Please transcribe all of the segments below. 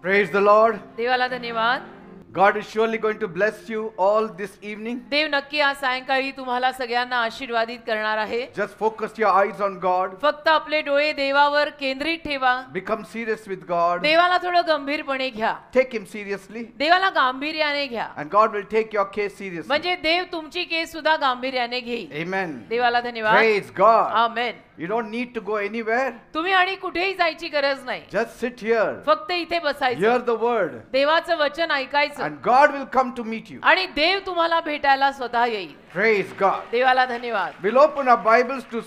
Praise the Lord. देवाला धन्यवाद. God is surely going to bless you all this evening. देव नक्की आज सायंकाळी तुम्हाला सगळ्यांना आशीर्वादित करणार आहे. Just focus your eyes on God. फक्त आपले डोळे देवावर केंद्रित ठेवा. Become serious with God. देवाला थोडं गंभीरपणे घ्या. Take him seriously. देवाला गांभीर्याने घ्या. And God will take your case seriously. म्हणजे देव तुमची केस सुद्धा गांभीर्याने घेईल. Amen. देवाला धन्यवाद. Praise God. Amen. You don't need to go anywhere. तुम्ही आणि कुठेही जायची गरज नाही. Just sit here. फक्त इथे बसायचं. Hear the word. देवाचं वचन ऐकायचं. And God will come to meet you. आणि देव तुम्हाला भेटायला स्वतः येईल. Praise God. देवाला धन्यवाद. We'll open our Bibles to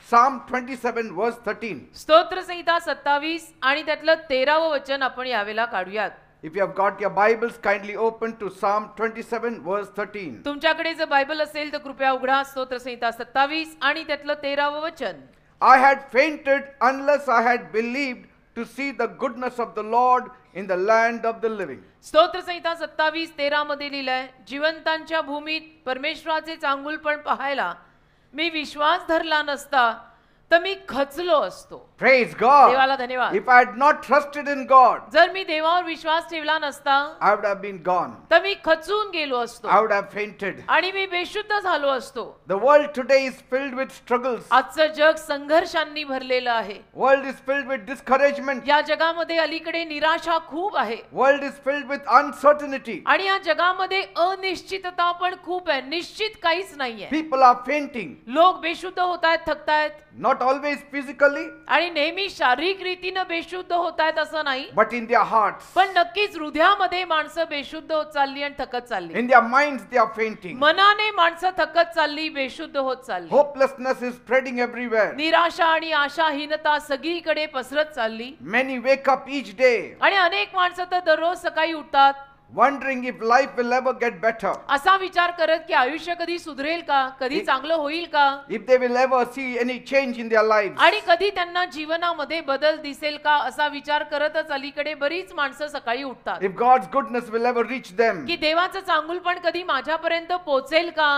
Psalm 27 verse 13. स्तोत्र संहिता 27 आणि त्यातलं 13वं वचन आपण यावेळेला काढूयात. If you have got your Bibles, kindly open to Psalm 27 verse 13. तुमच्याकडे जर बायबल असेल तर कृपया उघडा स्तोत्र संहिता 27 आणि त्यातलं 13वं वचन. I had fainted unless I had believed to see the goodness of the Lord in the land of the living. स्तोत्र संहिता 27:13 मध्ये लिहिलंय, जिवंतांच्या भूमीत परमेश्वराचे चांगुलपण पाहायला मी विश्वास धरला नसता तर मी खचलो असतो. Praise God. देवाला धन्यवाद. If I had not trusted in God, जर मी देवावर विश्वास ठेवला नसता I would have been gone. तर मी खचून गेलो असतो I would have fainted. आणि मी बेशुद्ध झालो असतो. The world today is filled with struggles. आजचं जग संघर्षांनी भरलेलं आहे. World is filled with discouragement. या जगामध्ये अलीकडे निराशा खूप आहे. World is filled with uncertainty. आणि या जगामध्ये अनिश्चितता पण खूप आहे. निश्चित काहीच नाहीये. People are fainting. लोक बेशुद्ध होतायत, थकतायत. Not always physically, आणि नेहमी शारीरिक रीतीने बेशुद्ध होतायत असं नाही, but in their hearts. पण नक्कीच हृदयामध्ये माणसं बेशुद्ध होत चालली आणि थकत चालली. In their minds they are fainting. मनाने माणसं थकत चालली, बेशुद्ध होत चालली. Hopelessness is spreading everywhere. निराशा आणि आशाहीनता सगळीकडे पसरत चालली. Many wake up each day आणि अनेक माणसं तर दररोज सकाळी उठतात wondering if life will ever get better, असा विचार करत की आयुष्य कधी सुधरेल का, कधी चांगलं होईल का, if they will ever see any change in their lives. आणि कधी त्यांना जीवनामध्ये बदल दिसेल का असा विचार करतच अलीकडे बरीच माणसं सकाळी उठतात. If God's goodness will ever reach them. की देवाचं चांगुलपण कधी माझ्यापर्यंत पोहोचेल का.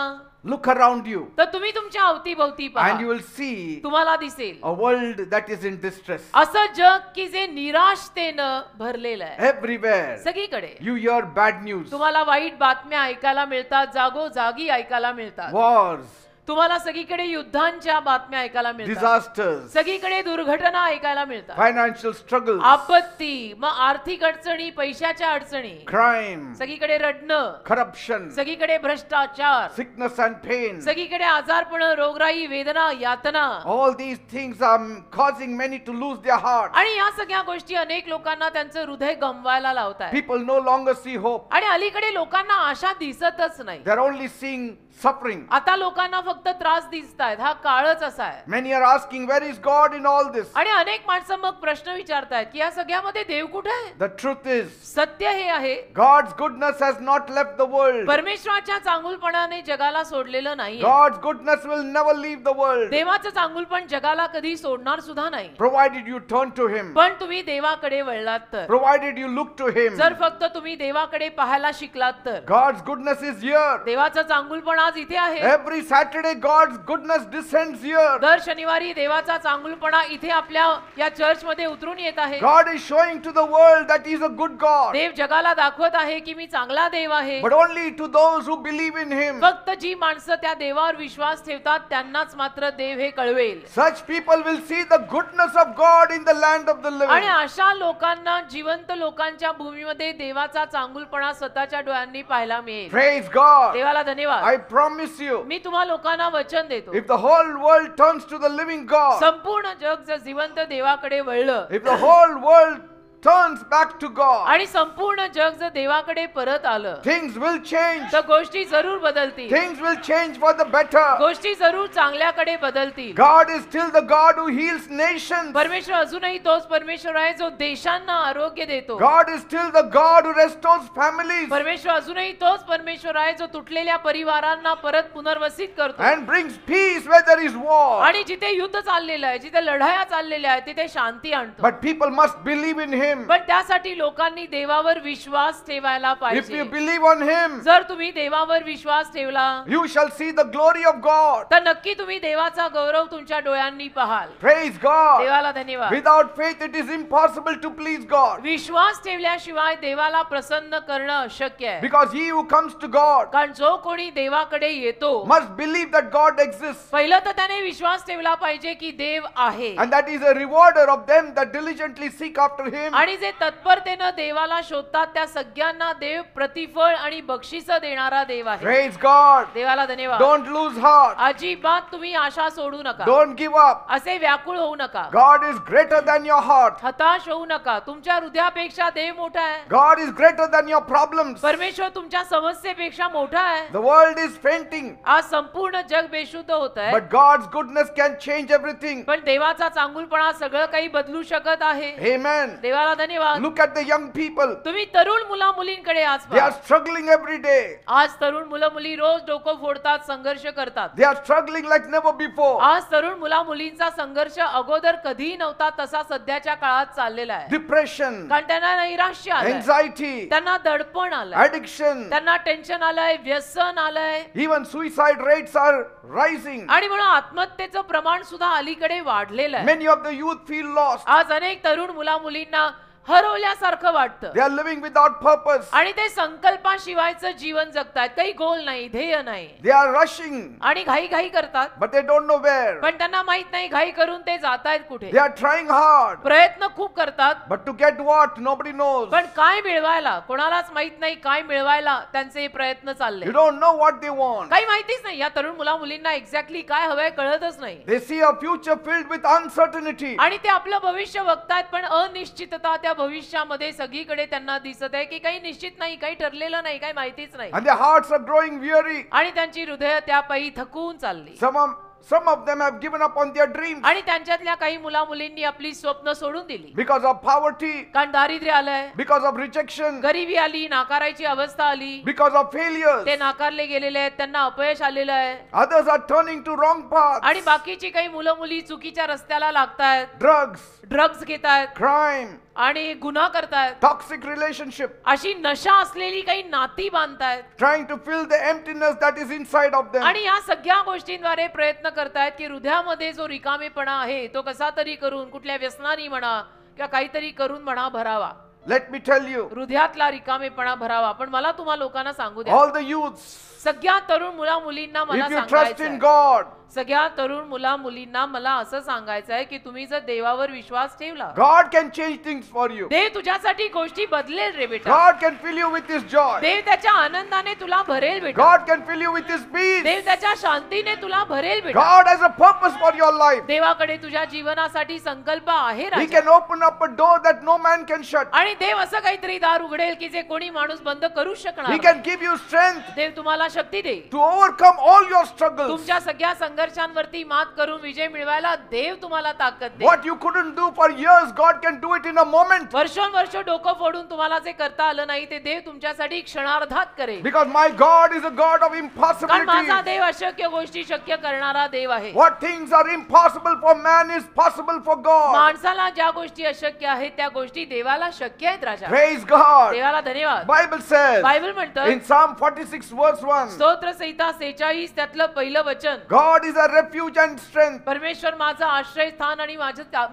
Look around you तर तुम्ही तुमच्या अवतीभवती and पहा, you will see तुम्हाला दिसेल a world that is in distress. असं जग की जे निराशतेनं भरलेलं आहे. Everywhere सगळीकडे you hear bad news. तुम्हाला वाईट बातम्या ऐकायला मिळतात, जागोजागी ऐकायला मिळतात. Wars, तुम्हाला सगळीकडे युद्धांच्या बातम्या ऐकायला मिळतात. disasters, सगळीकडे दुर्घटना ऐकायला मिळतात. financial struggles, आपत्ती, मग आर्थिक अडचणी, पैशाच्या अडचणी, crime, सगळीकडे रडणं, corruption, सगळीकडे भ्रष्टाचार, sickness and pain. सगळीकडे आजारपण, रोगराई, वेदना, यातना. All these things are causing many to lose their heart. आणि या सगळ्या गोष्टी अनेक लोकांना त्यांचं हृदय गमवायला लावतात. People no longer see hope. आणि अलीकडे लोकांना आशा दिसतच नाही. They're only seeing suffering. आता लोकांना फक्त त्रास दिसतायत. हा काळच असा आहे. Many are asking, where is God in all this? आणि अनेक माणसं मग प्रश्न विचारतायत की या सगळ्यामध्ये देव कुठे आहे. The truth is, सत्य हे आहे, God's goodness has not left the world. परमेश्वराच्या चांगुलपणाने जगाला सोडलेलं नाही. God's goodness will never leave the world, देवाचं चांगुलपण जगाला कधी सोडणार सुद्धा नाही. provided you turn to Him, पण तुम्ही देवाकडे वळलात तर, provided you look to Him. जर फक्त तुम्ही देवाकडे पाहायला शिकलात तर. God's goodness is here. देवाचं चांगुलपण आज इथे आहे. Every Saturday, God's goodness descends here. दर शनिवारी देवाचा चांगुलपणा इथे आपल्या या चर्च मध्ये उतरून येत आहे. God is showing to the world that He is a good God, देव जगाला दाखवत आहे की मी चांगला देव आहे. but only to those who believe in Him. फक्त जी माणसं त्या देवावर विश्वास ठेवतात त्यांनाच मात्र देव हे कळवेल. Such people will see the goodness of God in the land of the आणि living. अशा लोकांना, जिवंत लोकांच्या भूमीमध्ये देवाचा चांगुलपणा स्वतःच्या डोळ्यांनी पाहायला मिळेल. Praise God. देवाला धन्यवाद. I promise you, मी तुम्हा लोकांना वचन देतो, if the whole world turns to the living God, संपूर्ण जग जर जिवंत देवाकडे वळलं if the whole world turns back to God, आणि संपूर्ण जग जर देवाकडे परत आलं things will change. तर गोष्टी जरूर बदलतील. Things will change for the better. गोष्टी जरूर चांगल्याकडे बदलतील. God is still the God who heals nations. परमेश्वर अजूनही तोच परमेश्वर आहे जो देशांना आरोग्य देतो. God is still the God who restores families परमेश्वर अजूनही तोच परमेश्वर आहे जो तुटलेल्या परिवारांना परत पुनर्वसित करतो. and brings peace where there is war. आणि जिथे युद्ध चाललेलं आहे, जिथे लढाया चाललेल्या आहेत, तिथे शांती आणतो. But people must believe in Him. Him. पण त्यासाठी लोकांनी देवावर विश्वास ठेवायला If पाहिजे. you believe on Him, जर तुम्ही देवावर विश्वास ठेवला you shall see the glory of God. तर नक्की तुम्ही देवाचा गौरव तुमच्या डोळ्यांनी पाहाल. Praise God. देवाला धन्यवाद. Without faith, it is impossible to please God. विश्वास ठेवल्याशिवाय देवाला प्रसन्न करणं अशक्य आहे. Because he who comes to God कारण जो कोणी देवाकडे येतो must believe that God exists, पहिलं तर त्याने विश्वास ठेवला पाहिजे की देव आहे and that is a rewarder of them that diligently seek after Him. आणि जे तत्परतेनं देवाला शोधतात त्या सगळ्यांना देव प्रतिफळ आणि बक्षीस देणारा देव आहे. Praise God. देवाला धन्यवाद. Don't lose heart. अजिबात तुम्ही आशा सोडू नका. Don't give up. असे व्याकुळ होऊ नका. God is greater than your heart. हताश होऊ नका. तुमच्या हृदयापेक्षा देव मोठा आहे. God is greater than your problems. परमेश्वर तुमच्या समस्येपेक्षा मोठा आहे. The world is fainting, आज संपूर्ण जग बेशुद्ध होत आहे. but God's goodness can change everything. पण देवाचा चांगुलपणा सगळं काही बदलू शकत आहे. Amen. देवाला धन्यवाद. Look at the young people. तुम्ही तरुण मुला मुलींकडे आज They पहा. are struggling every day. आज तरुण मुलं मुली रोज डोकं फोडतात, संघर्ष करतात. They are struggling like never before. आज तरुण मुला मुलींचा संघर्ष अगोदर कधीही नव्हता तसा सध्याच्या काळात चाललेला आहे. Depression, कारण त्यांना नैराश्य आलंय, anxiety, त्यांना दडपण आलंय, addiction, त्यांना टेन्शन आलंय, व्यसन आलंय even suicide rates are rising. आणि म्हणून आत्महत्येचं प्रमाण सुद्धा अलीकडे वाढलेलं आहे. Many of the youth feel lost. आज अनेक तरुण मुला मुलींना हरवल्यासारखं वाटतं They are living without purpose. आणि ते संकल्पाशिवायचं जीवन जगतायत. काही गोल नाही, ध्येय नाही They are rushing, आणि घाई घाई करतात. but they don't know where. पण त्यांना माहित नाही घाई करून ते जातायत कुठे. They are trying hard, प्रयत्न खूप करतात but to get what? Nobody knows. पण काय मिळवायला कोणालाच माहित नाही. काय मिळवायला त्यांचे प्रयत्न चालले. You don't know what they want. काही माहितीच नाही. या तरुण मुला मुलींना एक्झॅक्टली काय हवंय कळतच नाही. They see a future filled with uncertainty. आणि ते आपलं भविष्य बघतायत पण अनिश्चितता त्या भविष्यामध्ये सगळीकडे त्यांना दिसत आहे की काही निश्चित नाही, काही ठरलेलं नाही, काही माहितीच नाही. And their hearts are growing weary. आणि त्यांची हृदय त्यापायी थकून चालली. Some of them have given up on their dreams आणि त्यांच्यातल्या काही मुला मुलींनी आपली स्वप्न सोडून दिली. because of poverty, कारण दारिद्र्य आलंय, because of rejection, गरिबी आली, नाकारायची अवस्था आली, because of failures. ते नाकारले गेलेले आहेत, त्यांना अपयश आलेलं आहे. Others are turning to wrong आणि paths. बाकीची काही मुलं मुली चुकीच्या रस्त्याला लागतायत, Drugs, ड्रग्ज घेतायत crime, आणि गुन्हा करतायत. toxic relationship, अशी नशा असलेली काही नाती बांधतायत trying to fill the emptiness that is inside of them. आणि या सगळ्या गोष्टींद्वारे प्रयत्न करतायत की हृदयामध्ये जो रिकामेपणा आहे तो कसा तरी करून कुठल्या व्यसनानी म्हणा किंवा काहीतरी करून म्हणा भरावा. Let me tell you, हृदयातला रिकामेपणा भरावा. पण मला तुम्हा लोकांना सांगू द्या, all the youths, सगळ्या तरुण मुला मुलींना मला if you trust in सांगायचं God, सगळ्या तरुण मुला मुलींना मला असं सांगायचं आहे की तुम्ही जर देवावर विश्वास ठेवला God can change things for you. देव तुझ्यासाठी गोष्टी बदलेल रे बेटा. God can fill you with His joy. देव त्याच्या आनंदाने तुला भरेल बेटा. God can fill you with His peace. देव त्याच्या शांतीने तुला भरेल बेटा. God has a purpose for your life. देवाकडे तुझ्या जीवनासाठी संकल्प आहे He Raja. can open up a door that no man can shut. आणि देव असं काहीतरी दार उघडेल की जे कोणी माणूस बंद करू He शकणार can give you strength देव तुम्हाला शक्ती देईल. to overcome all your struggles. तुमच्या सगळ्या संघर्षांवरती मात करून विजय मिळवायला देव तुम्हाला ताकद देईल. What you couldn't do for years, God can do it in a moment. वर्षोनवर्ष डोकं फोडून तुम्हाला जे करता आलं नाही ते देव तुमच्यासाठी क्षणार्धात करेल. Because my God is a God of कारण माझा impossibilities. देव अशक्य गोष्टी शक्य करणारा देव आहे. What things are impossible for man is possible for God. माणसाला ज्या गोष्टी अशक्य आहेत त्या गोष्टी देवाला शक्य आहेत राजा. Praise God. देवाला धन्यवाद. Bible says बायबल म्हणतं in Psalm 46 verse 1, स्तोत्र संहिता 46 त्यातलं पहिलं वचन, God is a refuge and strength, परमेश्वर माझं आश्रयस्थान आणि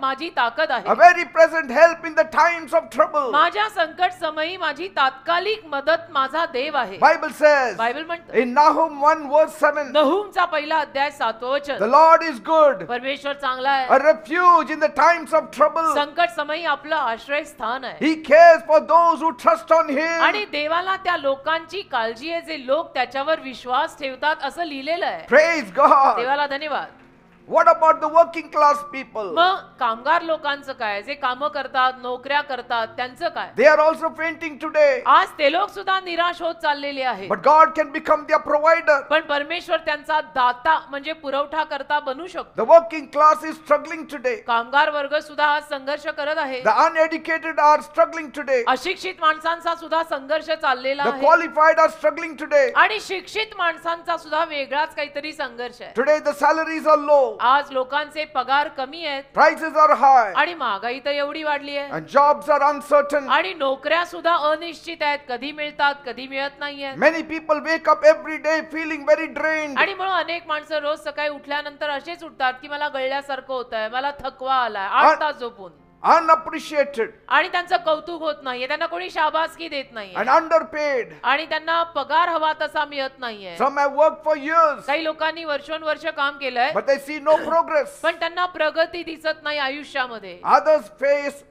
माझी ताकद a आहे. very present help in the times of trouble. माझ्या संकट समयी माझी तात्कालिक मदत माझा देव आहे. Bible says बायबल म्हणतं in Nahum 1 verse 7, नहूमचा पहिला अध्याय 7वं वचन, the Lord is good, परमेश्वर चांगला आहे, a refuge in the times of trouble. संकट समयी आपलं आश्रयस्थान आहे. He cares for those who trust on आणि Him. देवाला त्या लोकांची काळजी आहे जे लोक त्याच्यावर विश्वास ठेवतात असं लिहिलेलं आहे. Praise God. देवाला धन्यवाद. What about the working class people? मग कामगार लोकांचं काय, जे कामं करतात, नोकऱ्या करतात, त्यांचं काय? They are also fainting today. आज ते लोक सुद्धा निराश होत चाललेले आहेत. But God can become their provider. पण परमेश्वर त्यांचा दाता म्हणजे पुरवठा करता बनू शकतो. The working class is struggling today. कामगार वर्ग सुद्धा आज संघर्ष करत आहे. The uneducated are struggling today. अशिक्षित माणसांचा सुद्धा संघर्ष चाललेला The आहे qualified are struggling today. आणि शिक्षित माणसांचा सुद्धा वेगळाच काहीतरी संघर्ष आहे. Today the salaries are low. आज लोकांचे पगार कमी आहेत prices are high, आणि महागाई तर एवढी वाढली आहे and jobs are uncertain. आणि नोकऱ्या सुद्धा अनिश्चित आहेत, कधी मिळतात कधी मिळत नाहीयेत. Many people wake up every day feeling very drained. आणि म्हणून अनेक माणसं रोज सकाळी उठल्यानंतर असेच उठतात की मला गळल्यासारखं होतंय, मला थकवा आलाय, 8 तास झोपून, Unappreciated आणि त्यांचं कौतुक होत नाहीये, त्यांना कोणी शाबासकी देत नाहीये and underpaid. आणि त्यांना पगार हवा तसा मिळत नाहीये. Some have worked for years, काही लोकांनी वर्षोनवर्ष काम केलंय but they see no progress. पण त्यांना प्रगती दिसत नाही आयुष्यामध्ये. Others face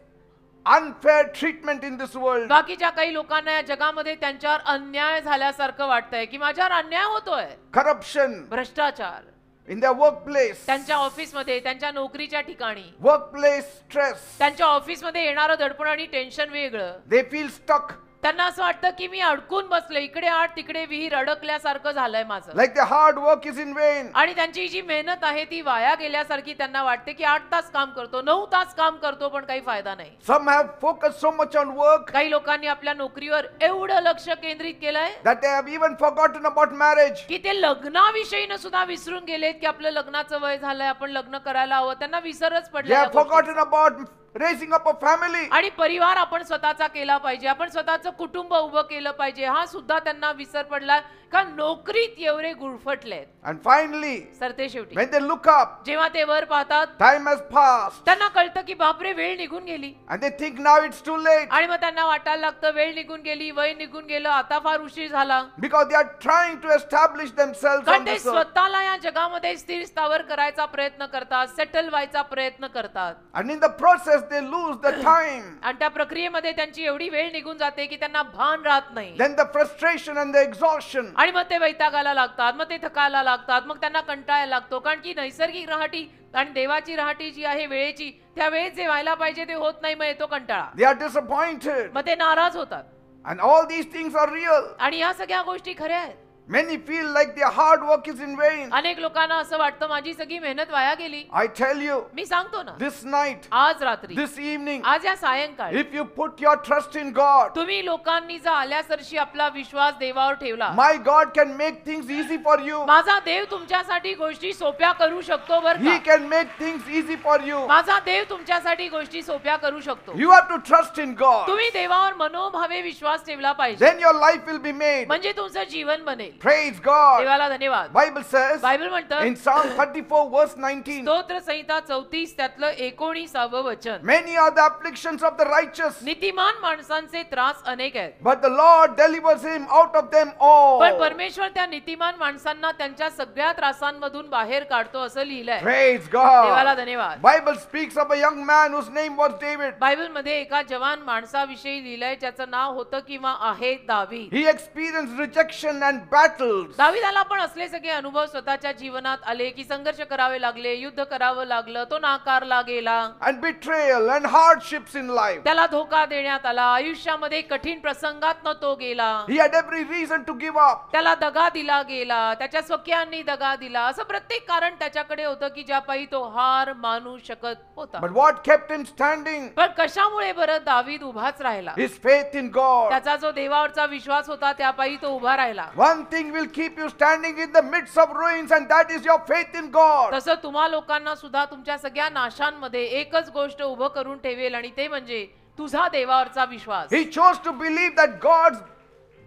unfair treatment in this world. बाकीच्या काही लोकांना या जगामध्ये त्यांच्यावर अन्याय झाल्यासारखं वाटतंय की माझ्यावर अन्याय होतोय. Corruption भ्रष्टाचार in their workplace, त्यांच्या ऑफिसमध्ये, त्यांच्या नोकरीच्या ठिकाणी, workplace stress. त्यांच्या ऑफिसमध्ये येणारं दडपण आणि टेन्शन वेगळं. They feel stuck, त्यांना असं वाटतं की मी अडकून बसले, इकडे आड तिकडे विहीर, अडकल्यासारखं झालंय माझं. like their hard work is in vain. आणि त्यांची जी मेहनत आहे ती वाया गेल्यासारखी त्यांना वाटते की 8 तास काम करतो, 9 तास काम करतो, पण काही फायदा नाही. Some have focused so much on work काही लोकांनी आपल्या नोकरीवर एवढं लक्ष केंद्रित केलंय that they have even forgotten about marriage. की ते लग्नाविषयी सुद्धा विसरून गेलेत की आपलं लग्नाचं वय झालंय, आपण लग्न करायला हवं. त्यांना विसरच They पडला have forgotten about raising up a family. आणि परिवार आपण स्वतःचा केला पाहिजे, आपण स्वतःचं कुटुंब उभं केलं पाहिजे, हा सुद्धा त्यांना विसर पडला का नोकरीत एवढे गुरफटलेत. And finally, सरते शेवटी when they look up, जेव्हा ते वर पाहतात time has passed त्यांना कळतं की बापरे वेळ निघून गेली. and they think now it's too late आणि मग त्यांना वाटायला लागतं वेळ निघून गेली, वय निघून गेलं, आता फार उशीर झाला. because they are trying to establish themselves कारण on ते this earth. स्वतःला या जगामध्ये स्थिर स्थावर करायचा प्रयत्न करतात, सेटल व्हायचा प्रयत्न करतात. And in the process they lose the time. आणि त्या प्रक्रियेमध्ये त्यांची एवढी वेळ निघून जाते की त्यांना भान राहत नाही. Then the frustration and the exhaustion. आणि मग ते वैतागाला लागतात, मग ते थकायला लागतात, मग त्यांना कंटाळा लागतो. कारण की नैसर्गिक राहटी आणि देवाची राहटी जी आहे वेळेची, त्या वेळेत जे व्हायला पाहिजे ते होत नाही, मग येतो कंटाळा, They are disappointed. मग ते नाराज होतात. And all these things are real. आणि या सगळ्या गोष्टी खऱ्या आहेत. Many feel like their hard work is in vain. अनेक लोकांना असं वाटतं माझी सगळी मेहनत वाया गेली. I tell you, मी सांगतो ना, this night, आज रात्री, this evening, आज या सायंकाळी if you put your trust in God, तुम्ही लोकांनी जर आल्यासरशी आपला विश्वास देवावर ठेवला, my God can make things easy for you. माझा देव तुमच्यासाठी गोष्टी सोप्या करू शकतो बरं He का. can make things easy for you. माझा देव तुमच्यासाठी गोष्टी सोप्या करू शकतो. You have to trust in God. तुम्ही देवावर मनोभावे विश्वास ठेवला पाहिजे, Then your life will be made. म्हणजे तुमचं जीवन बनेल. Praise God. देवाला धन्यवाद. Bible says बायबल म्हणतं in Psalm 34 verse 19, स्तोत्र संहिता 34 त्यातलं 19व वचन, many are the afflictions of the righteous, नीतिमान माणसांचे त्रास अनेक आहेत, but the Lord delivers him out of them all. पण परमेश्वर त्या नीतिमान माणसांना त्यांच्या सगळ्या त्रासांमधून बाहेर काढतो असं लिहिलंय. Praise God. देवाला धन्यवाद. Bible speaks of a young man whose name was David. Bible मध्ये एका जवान माणसाविषयी लिहिलंय ज्याचं नाव होतं किंवा आहे दावीद. He experienced rejection and battles. दावीदाला पण असले सगळे अनुभव स्वतःच्या जीवनात आले की संघर्ष करावे लागले, युद्ध करावं लागलं, तो नाकारला गेला, And betrayal and hardships in life. त्याला धोका देण्यात आला, आयुष्यामध्ये कठीण प्रसंगातनं तो गेला, He had every reason to give up. त्याला दगा दिला गेला, त्याच्या स्वकीयांनी दगा दिला, असं प्रत्येक कारण त्याच्याकडे होतं की ज्यापायी तो हार मानू शकत होता. But what kept him standing? पण कशामुळे बरं दावीद उभाच राहिला? His faith in God. त्याचा जो देवावरचा विश्वास होता त्यापायी तो उभा राहिला. One thing will keep you standing in the midst of ruins, and that is your faith in God. तसं तुम्हा लोकांना सुद्धा तुमच्या सगळ्या नाशांमध्ये एकच गोष्ट उभं करून ठेवेल आणि ते म्हणजे तुझा देवावरचा विश्वास. He chose to believe that God's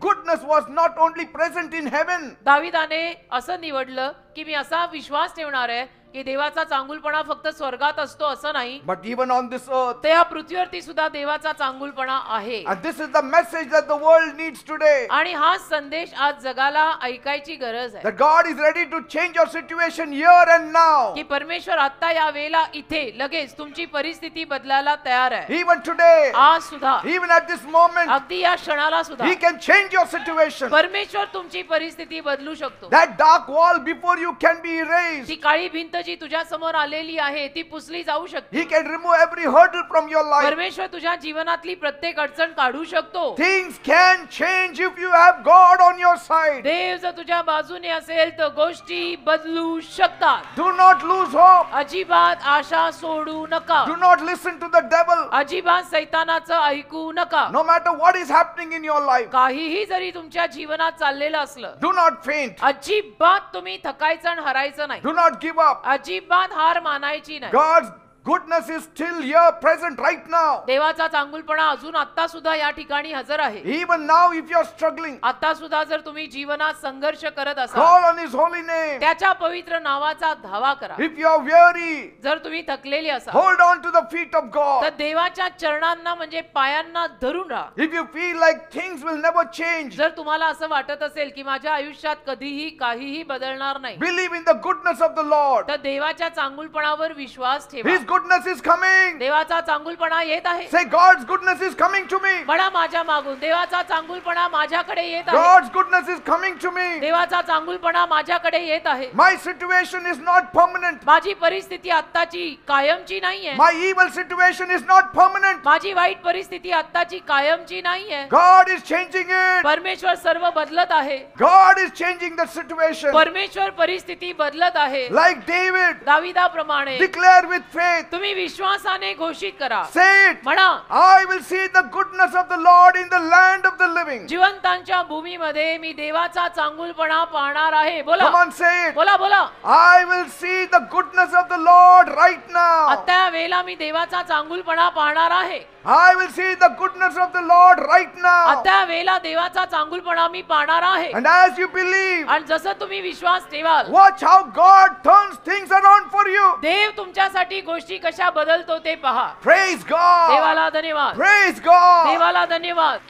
goodness was not only present in heaven, दाविदाने असं निवडलं की मी असा विश्वास ठेवणार आहे की देवाचा चांगुलपणा फक्त स्वर्गात असतो असं नाही, but even on this earth. तर या पृथ्वीवरती सुद्धा देवाचा चांगुलपणा आहे. And this is the message that the world needs today. आणि हा संदेश आज जगाला ऐकायची गरज आहे That God is ready to change your situation here and now. की परमेश्वर आता या वेळेला इथे लगेच तुमची परिस्थिती बदलायला तयार आहे. Even today, आज सुद्धा, even at this moment, अगदी या क्षणाला सुद्धा He can change your situation. परमेश्वर तुमची परिस्थिती बदलू शकतो. That dark wall before you can be erased. ती काळी भिंत जी तुझ्या समोर आलेली आहे ती पुसली जाऊ शकते. He can remove every hurdle from your life. परमेश्वर तुझ्या जीवनातली प्रत्येक अडचण काढू शकतो. Things can change if you have God on your side. देव जर तुझ्या बाजूने असेल तर गोष्टी बदलू शकतात. Do not lose hope. अजिबात आशा सोडू नका. Do not listen to the devil. अजिबात सैतानाचं ऐकू नका. No matter what is happening in your life. काहीही जरी तुमच्या जीवनात चाललेलं असलं, Do not faint. अजिबात तुम्ही थकायचं आणि हरायचं नाही. Do not give up. अजिबात हार मानायची नाही. God's goodness is still here, present right now. देवाचा चांगुलपणा अजून आता सुद्धा या ठिकाणी हजर आहे. Even now, if you're struggling, आता सुद्धा जर तुम्ही जीवनात संघर्ष करत असाल, call on His holy name. त्याच्या पवित्र नावाचा धावा करा. If you're weary, जर तुम्ही थकलेली असाल hold on to the feet of तर God. देवाच्या चरणांना म्हणजे पायांना धरून राहा. If you feel like things will never change, जर तुम्हाला असं वाटत असेल की माझ्या आयुष्यात कधीही काहीही बदलणार नाही, believe in the goodness of the Lord. तर देवाच्या चांगुलपणावर विश्वास ठेवा. His goodness is coming. देवाचा चांगुलपणा येत आहे. Say, God's goodness is coming to me. म्हणा माझ्या मागून देवाचा चांगुलपणा माझ्याकडे येत आहे. God's goodness is coming to me. देवाचा चांगुलपणा माझ्याकडे येत आहे. My situation is not permanent. माझी परिस्थिती आत्ताची कायमची नाहीये. My evil situation is not permanent. माझी वाईट परिस्थिती आत्ताची कायमची नाहीये. God is changing it. परमेश्वर सर्व बदलत आहे. God is changing the situation. परमेश्वर परिस्थिती बदलत आहे. Like David, दाविदाप्रमाणे declare with faith. तुम्ही विश्वासाने घोषित करा. Say it. म्हणा I will see the goodness of the Lord in the land of the living. जिवंतांच्या भूमीमध्ये मी देवाचा चांगुलपणा पाहणार आहे. बोला Come on, say it. बोला बोला. I will see the goodness of the Lord right now. आता वेळेला मी देवाचा चांगुलपणा पाहणार आहे. I will see the goodness of the Lord right now. आता वेळेला देवाचा चांगुलपणा मी पाहणार आहे. And as you believe, आणि जसं तुम्ही विश्वास ठेवाल, watch how God turns things around for you. देव तुमच्यासाठी गोष्टी कशा बदलतो ते पहा. Praise God. देवाला धन्यवाद. Praise God. देवाला धन्यवाद.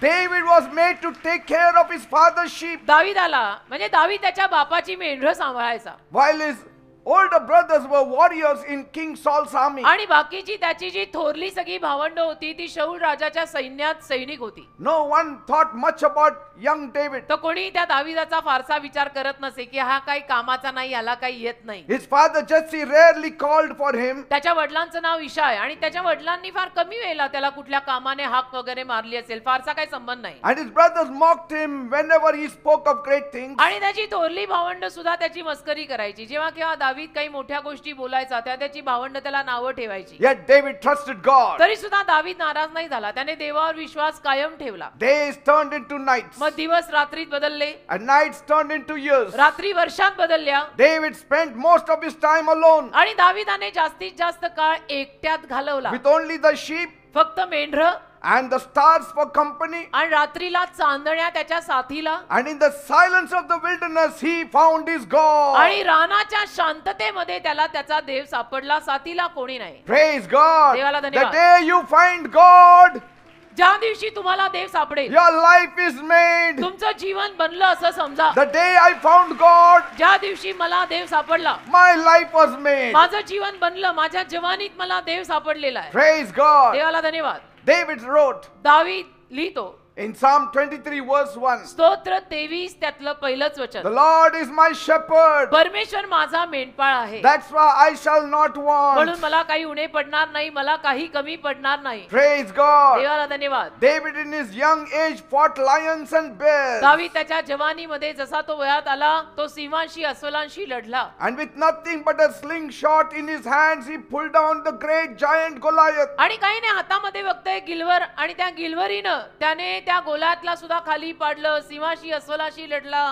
David was made to take care of his father's sheep दाविदाला म्हणजे दावीद त्याच्या बापाची मेंढरं सांभाळायचा while his older brothers were warriors in King Saul's army. आणि बाकीची त्याची जी थोरली सगळी भावंड होती ती शाऊल राजाच्या सैन्यात सैनिक होती. No one thought much about young David. तर कोणी त्या दाविदाचा फारसा विचार करत नसे की हा काही कामाचा नाही, याला काही येत नाही. His father Jesse rarely called for him. त्याच्या वडिलांचं नाव इशाय आणि त्याच्या वडिलांनी फार कमी वेळेला त्याला कुठल्या कामाने हाक वगैरे मारली असेल, फारसा काही संबंध नाही. And his brothers mocked him whenever he spoke of great things. आणि त्याची थोरली भावंड सुद्धा त्याची मस्करी करायची. जेव्हा केव्हा दावीद काही मोठ्या गोष्टी बोलायचा त्या त्याची भावंड त्याला नावं ठेवायची. Yet David trusted God. तरी सुद्धा दावीद नाराज नाही झाला. त्याने देवावर विश्वास कायम ठेवला. Days turned into nights. मग दिवस रात्रीत बदलले, And nights turned into years. रात्री वर्षात बदलल्या. David spent most of his time alone आणि दाविदाने जास्तीत जास्त काळ एकट्यात घालवला. with only the sheep फक्त मेंढरं and the stars for company. आणि रात्रीला चांदण्या त्याच्या साथीला. And in the silence of the wilderness he found his God. आणि रानाच्या शांततेमध्ये त्याला त्याचा देव सापडला. साथीला कोणी नाही. Praise God. देवाला The धन्यवाद. day you find God, ज्या दिवशी तुम्हाला देव सापडेल your life is made. तुमचं जीवन बनलं असं समजा. The day I found God, ज्या दिवशी मला देव सापडला my life was made. माझं जीवन बनलं. माझ्या जवानीत मला देव सापडलेला आहे. Praise God. देवाला धन्यवाद. David wrote दावीद लिहितो in Psalm 23 verse 1, स्तोत्र 23 त्यातलं पहिलंच the वचन, Lord is my shepherd. परमेश्वर माझा मेंढपाळ आहे. That's why I shall not want. म्हणून मला काही उणे पडणार नाही, मला काही कमी पडणार नाही. Praise God. देवाला धन्यवाद. David in his young age fought lions and bears. दावीद त्याच्या जवानीमध्ये जसा तो वयात आला तो सिंहांशी अस्वलांशी लढला. And with nothing but a slingshot in his hands, he pulled down the great giant Goliath. आणि काही नाही, हातामध्ये फक्त एक गिलवर आणि त्या गिलवरीनं त्याने त्या गोलातला सुद्धा खाली पाडलं. सिंहाशी अस्वलाशी लढला.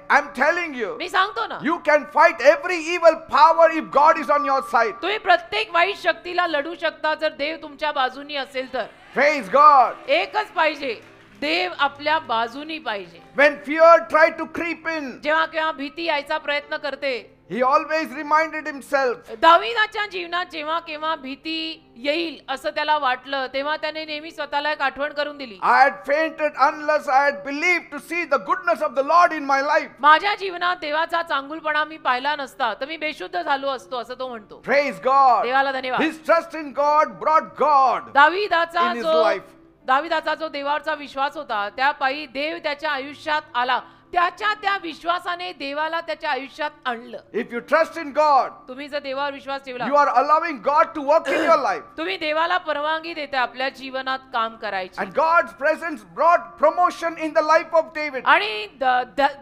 I'm telling you, मी सांगतो ना, you can fight every evil power if God is on your side. तुम्ही प्रत्येक वाईट शक्तीला लढू शकता जर देव तुमच्या बाजूनी असेल तर. Praise God. एकच पाहिजे, देव आपल्या बाजूनी पाहिजे. When fear tried to creep in, जेव्हा केव्हा भीती यायचा प्रयत्न करते, he always reminded himself, दाविदाच्या जीवनात जेव्हा केव्हा भीती येईल असं त्याला वाटलं तेव्हा त्याने नेहमी स्वतःला एक आठवण करून दिली. I had fainted unless I had believed to see the goodness of the Lord in my life. माझ्या जीवनात देवाचा चांगुलपणा मी पाहिला नसता तर मी बेशुद्ध झालो असतो असं तो म्हणतो. Praise God. देवाला धन्यवाद. His trust in God brought God दाविदाचा in his जो life. दाविदाचा जो देवावरचा विश्वास होता त्या पायी देव त्याच्या आयुष्यात आला. त्याच्या त्या विश्वासाने देवाला त्याच्या आयुष्यात आणलं. If you trust in God, तुम्ही जर देवावर विश्वास ठेवला, you are allowing God to work in your life. तुम्ही देवाला परवानगी देता आपल्या जीवनात काम करायची. And God's presence brought promotion in the life of David. आणि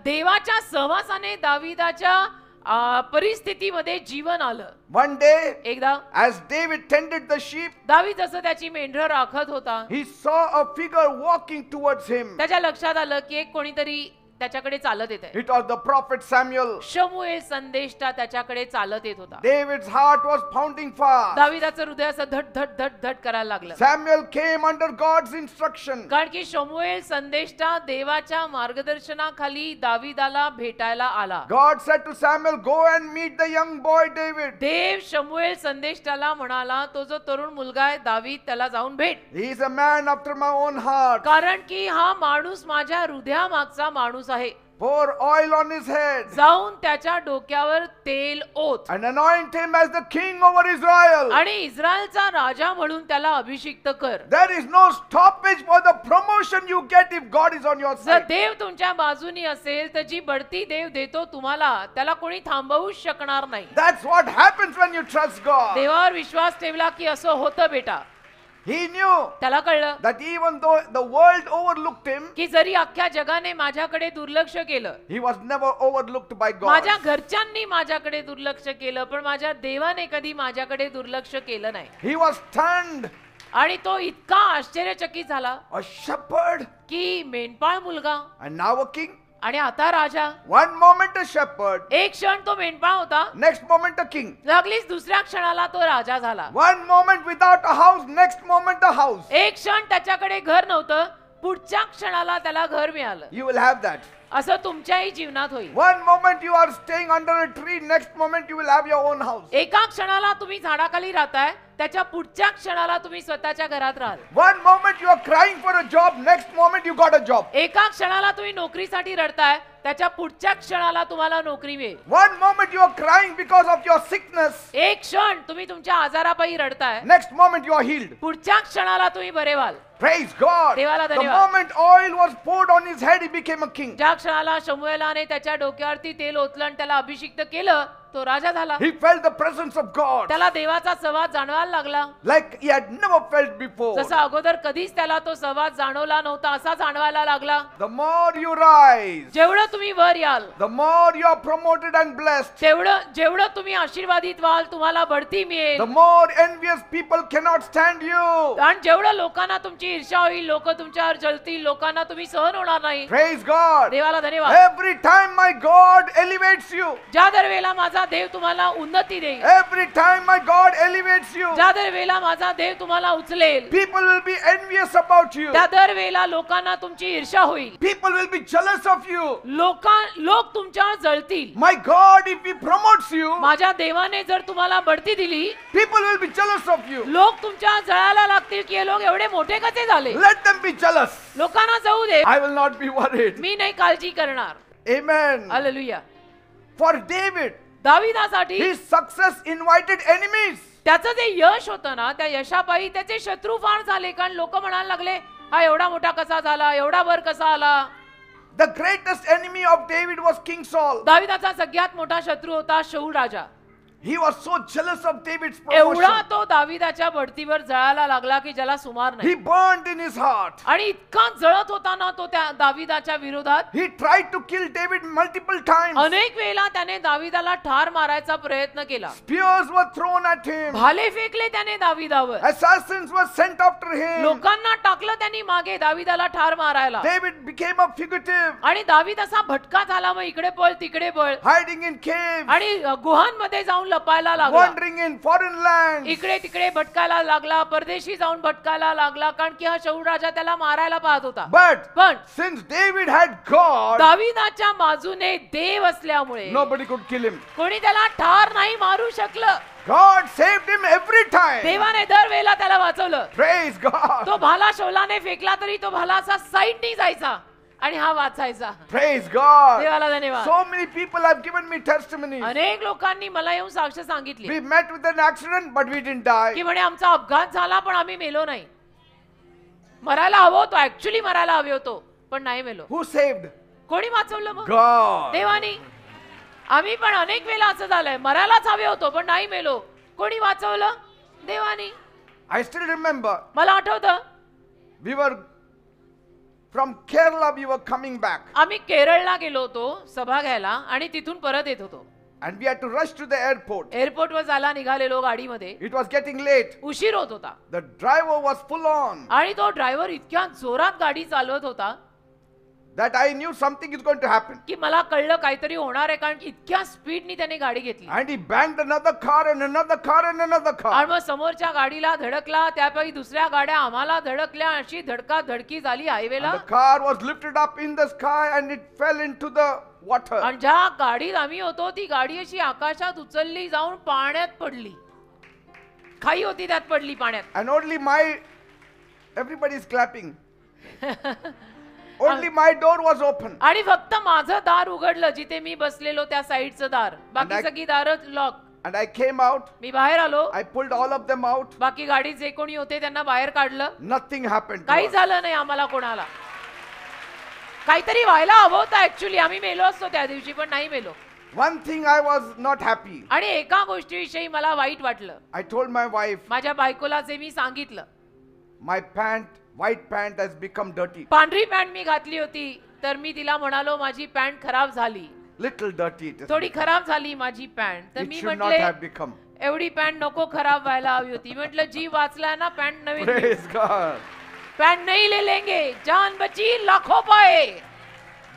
देवाच्या सहवासाने दाविदाच्या परिस्थितीमध्ये जीवन आलं. One day, एकदा as David tended the sheep, दावीद जसं त्याची मेंढरं राखत होता he saw a figure walking towards him. त्याच्या लक्षात आलं की एक कोणीतरी त्याच्याकडे चालत येत आहे. It was the prophet Samuel. शमूएल संदेष्टा त्याच्याकडे चालत येत होता. David's heart was pounding fast. दाविदाचं हृदय असं धड धड धड धड करायला लागलं. Samuel came under God's instruction. कारण की शमूएल संदेष्टा देवाच्या मार्गदर्शनाखाली दाविदाला भेटायला आला. God said to Samuel, go and meet the young boy David. देव शमूएल संदेष्टाला म्हणाला, तो जो तरुण मुलगा आहे दावीद त्याला जाऊन भेट. He is a man after my own heart. कारण की हा माणूस माझ्या हृदयामागचा माणूस आहे. Pour oil on his head जाऊन त्याच्या डोक्यावर तेल ओत and anoint him as the king over Israel. आणि इस्रायलचा राजा म्हणून त्याला अभिषिक्त कर. There is no stoppage for the promotion you get if God is on your जर side. देव तुमच्या बाजूनी असेल तर जी बढती देव देतो तुम्हाला त्याला कोणी थांबवूच शकणार नाही. That's what happens when you trust God. देवावर विश्वास ठेवला की असं होतं बेटा. He knew त्याला कळलं that even though the world overlooked him, की जरी अख्ख्या जगाने माझ्याकडे दुर्लक्ष केलं, he was never overlooked by God. माझ्या घरच्यांनी माझ्याकडे दुर्लक्ष केलं, पण माझ्या देवाने कधी माझ्याकडे दुर्लक्ष केलं नाही. He was stunned. आणि तो इतका आश्चर्यचकित झाला A shepherd की मेंढपाळ मुलगा and now a king. आणि आता राजा. One moment a shepherd, एक क्षण तो मेंढपाळ होता, next moment a king. लागलीच दुसऱ्या क्षणाला तो राजा झाला. One moment without a house, next moment a house. एक क्षण त्याच्याकडे घर नव्हतं, पुढच्या क्षणाला त्याला घर मिळालं. You will have that. असं तुमच्याही जीवनात होईल. One moment you are staying under a tree, next moment you will have your own house. एका क्षणाला तुम्ही झाडाखाली राहताय, त्याच्या पुढच्या क्षणाला तुम्ही स्वतःच्या घरात राहाल. One moment you are crying for a job, next moment you got a job. एका क्षणाला तुम्ही नोकरीसाठी रडताय, त्याच्या पुढच्या क्षणाला तुम्हाला नोकरी मिळेल. One moment you are crying because of your sickness, एक क्षण तुम्ही तुमच्या आजारापायी रडताय, next moment you are healed. पुढच्या क्षणाला तुम्ही बरे व्हाल. Praise God. देवाला The धन्यवाद. moment oil was poured on his head, he became a king. ज्या क्षणाला शमूएलाने त्याच्या डोक्यावरती तेल ओतलं आणि त्याला अभिषिक्त केलं, तो राजा झाला. He felt the presence of God त्याला देवाचा सहवास जाणवायला लागला, like he had never felt before. जसा अगोदर कधीच त्याला तो सहवास जाणवला नव्हता असा जाणवायला लागला. The more you rise, जेवढं तुम्ही वर याल, the more you are promoted and blessed. जेवढं तुम्ही आशीर्वादित व्हाल, तुम्हाला बढती मिळेल. The more envious people cannot stand you. आणि जेवढं लोकांना तुमची ईर्ष्या होईल, लोक तुमच्यावर जळतील, लोकांना तुम्ही सहन होणार नाही. Praise God. देवाला धन्यवाद. Every time my God elevates you, ज्या दरवेळेला माझा देव तुम्हाला उन्नती देईल, every time my God elevates you, ज्या दरवेळेला माझा देव तुम्हाला उचलेल, people will be envious about you. त्या दरवेळेला लोकांना तुमची ईर्ष्या होईल. People will be jealous of you. लोक तुमच्यावर जळतील. My God, if He promotes you, माझ्या देवाने जर तुम्हाला बढती दिली, people will be jealous of you. लोक तुमच्या जळायला लागतील की हे लोक एवढे मोठे कसे झाले. Let them be jealous. लोकांना जाऊ दे, I will not be worried. मी नाही काळजी करणार. Amen. Hallelujah. For David, दाविदासाठी his success invited enemies. त्याचं जे यश होतं ना, त्या यशापायी त्याचे शत्रू फार झाले. कारण लोक म्हणायला लागले, हा एवढा मोठा कसा झाला, एवढा वर कसा आला. The greatest enemy of David was King Saul. दाविदाचा सगळ्यात मोठा शत्रू होता शाऊल राजा. He was so jealous of David's एवढा promotion. तो दाविदाच्या बढतीवर जळायला लागला की ज्याला सुमार He नाही. burned in his heart. आणि इतका जळत होता ना तो त्या दाविदाच्या विरोधात. He tried to kill David multiple times. अनेक वेळा त्याने दाविदाला ठार मारायचा प्रयत्न केला. Spears were thrown at him. भाले फेकले त्याने दाविदावर. Assassins were sent after him. लोकांना टाकलं त्यांनी मागे दाविदाला ठार मारायला. David became a fugitive, आणि दावीद असा भटका झाला, मग इकडे पळ तिकडे पळ, hiding in caves, आणि गुहांमध्ये जाऊन लपायला लागला. wandering in foreign lands. इकडे तिकडे भटकायला लागला, परदेशी जाऊन भटकायला लागला. कारण की हा शाऊल राजा त्याला मारायला पाहत होता. पण Since David had God, दाविदाच्या बाजूने देव असल्यामुळे nobody could kill him. कोणी त्याला ठार नाही मारू शकलं. God saved him every time. देवाने दर वेळेला त्याला वाचवलं. Praise God. तो भाला शौलाने फेकला तरी तो भाला असा साईडनी जायचा आणि हा वाचायचा. Praise God. देवाला धन्यवाद. So many people have given me testimonies. अनेक लोकांनी मला येऊन साक्ष सांगितली We met with an accident, but we didn't die. की म्हणे आमचा अपघात झाला पण आम्ही मेलो नाही. मरायला हवं होतो, ऍक्च्युली मरायला हवे होतो, पण नाही मेलो. Who saved? कोणी वाचवलं मग? God. देवानी. आम्ही पण अनेक वेळा असं झालंय, मरायलाच हवे होतो पण नाही मेलो. कोणी वाचवलं? देवानी. I still remember मला आठवतं we were from Kerala, we were coming back, आम्ही केरळला गेलो होतो सभा घ्यायला आणि तिथून परत येत होतो. and we had to rush to the airport. एअरपोर्टवर जायला निघालेलो गाडीमध्ये. It was getting late. उशीर होत होता The driver was full on. आणि तो ड्रायव्हर इतक्या जोरात गाडी चालवत होता. that I knew something is going to happen. की मला कळलं काहीतरी होणार आहे, कारण की इतक्या स्पीडनी त्याने गाडी घेतली And he banged another car and another car and another car. आणि मग समोरच्या गाडीला धडकला, त्यापैकी दुसऱ्या गाड्या आम्हाला धडकल्या, अशी धडका धडकी झाली हायवेला. And the car was lifted up in the sky and it fell into the water. आणि ज्या गाडीत आम्ही होतो ती गाडी अशी आकाशात उचलली जाऊन पाण्यात पडली. खाई होती त्यात पडली पाण्यात. And everybody is clapping. Only my door was open. आणि फक्त माझं दार उघडलं, जिथे मी बसलेलो त्या साईडचं दार. बाकी सगळी दारं lock. And I came out. मी बाहेर आलो. I pulled all of them out. बाकी गाडीत जे कोणी होते त्यांना बाहेर काढलं. Nothing happened. काही झालं नाही आम्हाला कोणाला. काहीतरी व्हायला हवं होतं ऍक्च्युअली. आम्ही मेलो असतो त्या दिवशी, पण नाही मेलो. One thing I was not happy. आणि एका गोष्टीविषयी मला वाईट वाटलं. I told my wife, माझ्या बायकोला जे मी सांगितलं, my white pant has become dirty. पांढरी पॅन्ट मी घातली होती, तर मी तिला म्हणालो माझी पॅन्ट खराब झाली, Little dirty it is. थोडी खराब झाली माझी पॅन्ट. तर It मी should not म्हटले have become. एवढी पॅन्ट नको खराब व्हायला हवी होती. म्हटलं जीव वाचलाय ना, पॅन्ट नवीन. Praise God. पॅन्ट नहीं ले लेंगे, जान बची लाखों पाए.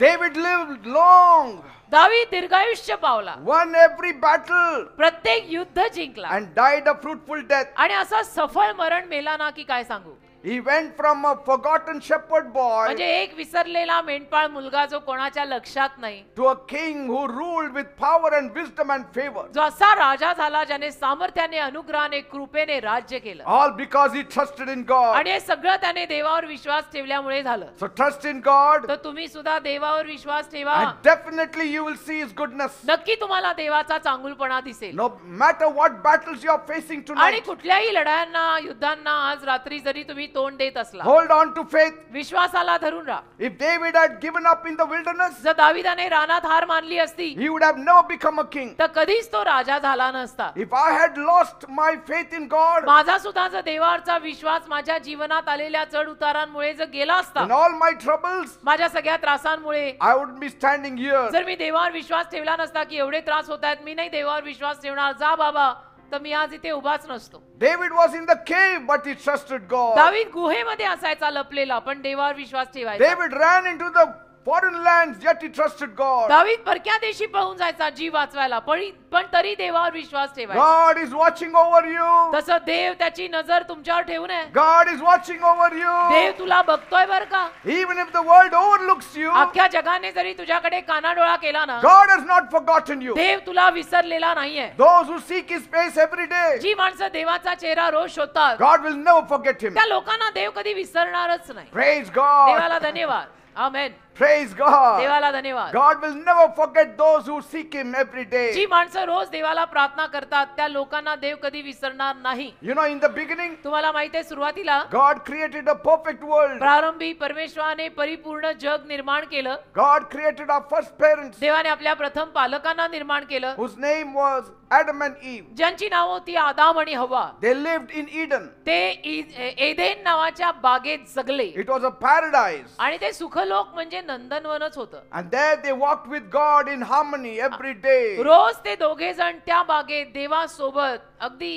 David lived long, दावीद दीर्घायुष्य पावला, won every battle, प्रत्येक युद्ध जिंकला, and died a fruitful death. आणि असा सफळ मरण मेला ना की काय सांगू. He went from a forgotten shepherd boy म्हणजे एक विसरलेला मेंढपाळ मुलगा जो कोणाच्या लक्षात नाही, to a king who ruled with power and wisdom and favor. जो असा राजा झाला ज्याने सामर्थ्याने, अनुग्रहाने, कृपेने राज्य केलं. All because he trusted in God. आणि हे सगळं त्याने देवावर विश्वास ठेवल्यामुळे झालं. So trust in God, तर तुम्ही सुद्धा देवावर विश्वास ठेवा. and definitely you will see his goodness. नक्की तुम्हाला देवाचा चांगुलपणा दिसेल. No matter what battles you are facing आणि tonight, कुठल्याही लढायांना, युद्धांना आज रात्री जरी तुम्ही तोंड देत असला, hold on to faith. विश्वासाला धरून राहा. If David had given up in the wilderness, जर दाविदाने रानात हार मानली असती, he would have never become a king. तर कधीच तो राजा झाला नसता. If I had lost my faith in God, माझा सुद्धा जर देवावरचा विश्वास माझ्या जीवनात आलेल्या चढ उतारांमुळे जर गेला असता, in all my troubles, माझ्या सगळ्या त्रासांमुळे, I would be standing here. जर मी देवावर विश्वास ठेवला नसता की एवढे त्रास होत आहेत, मी नाही देवावर विश्वास ठेवणार, जा बाबा, तर मी आज इथे उभाच नसतो. David was in the cave, but he trusted God. दावीद गुहेमध्ये असायचा लपलेला, पण देवावर विश्वास ठेवायचा. David ran into the foreign lands, yet he trusted God. दावीद परक्या देशी पळून जायचा जीव वाचवायला, पण तरी देवावर विश्वास ठेवायचा. God is watching over you. तसं देव त्याची नजर तुमच्यावर ठेवून आहे. God is watching over you. देव तुला बघतोय बर का. Even if the world overlooks you, अख्ख्या जगाने जरी तुझ्याकडे कानाडोळा केला ना, God has not forgotten you. देव तुला विसरलेला नाहीये. Those who seek his face every day, जी माणसं देवाचा चेहरा रोज शोधतात, God will never forget him. त्या लोकांना देव कधी विसरणारच नाही. Praise God. देवाला धन्यवाद. आमेन. Praise God. देवाला धन्यवाद. God will never forget those who seek him every day. जी माणसं रोज देवाला प्रार्थना करतात, त्या लोकांना देव कधी विसरणार नाही. You know, in the beginning, तुम्हाला माहिती आहे, सुरुवातीला God created a perfect world. प्रारंभी परमेश्वराने परिपूर्ण जग निर्माण केलं. God created our first parents, देवाने आपल्या प्रथम पालकांना निर्माण केलं, whose name was Adam and Eve. ज्यांची नाव होती आदाम आणि हव्वा. They lived in Eden. ते एदेन नावाच्या बागेत जगले, It was a paradise. आणि ते सुखलोक म्हणजे नंदनवनच होतं. And there they walked with God in harmony every day. रोज ते दोघे जण त्या बागेत देवासोबत अगदी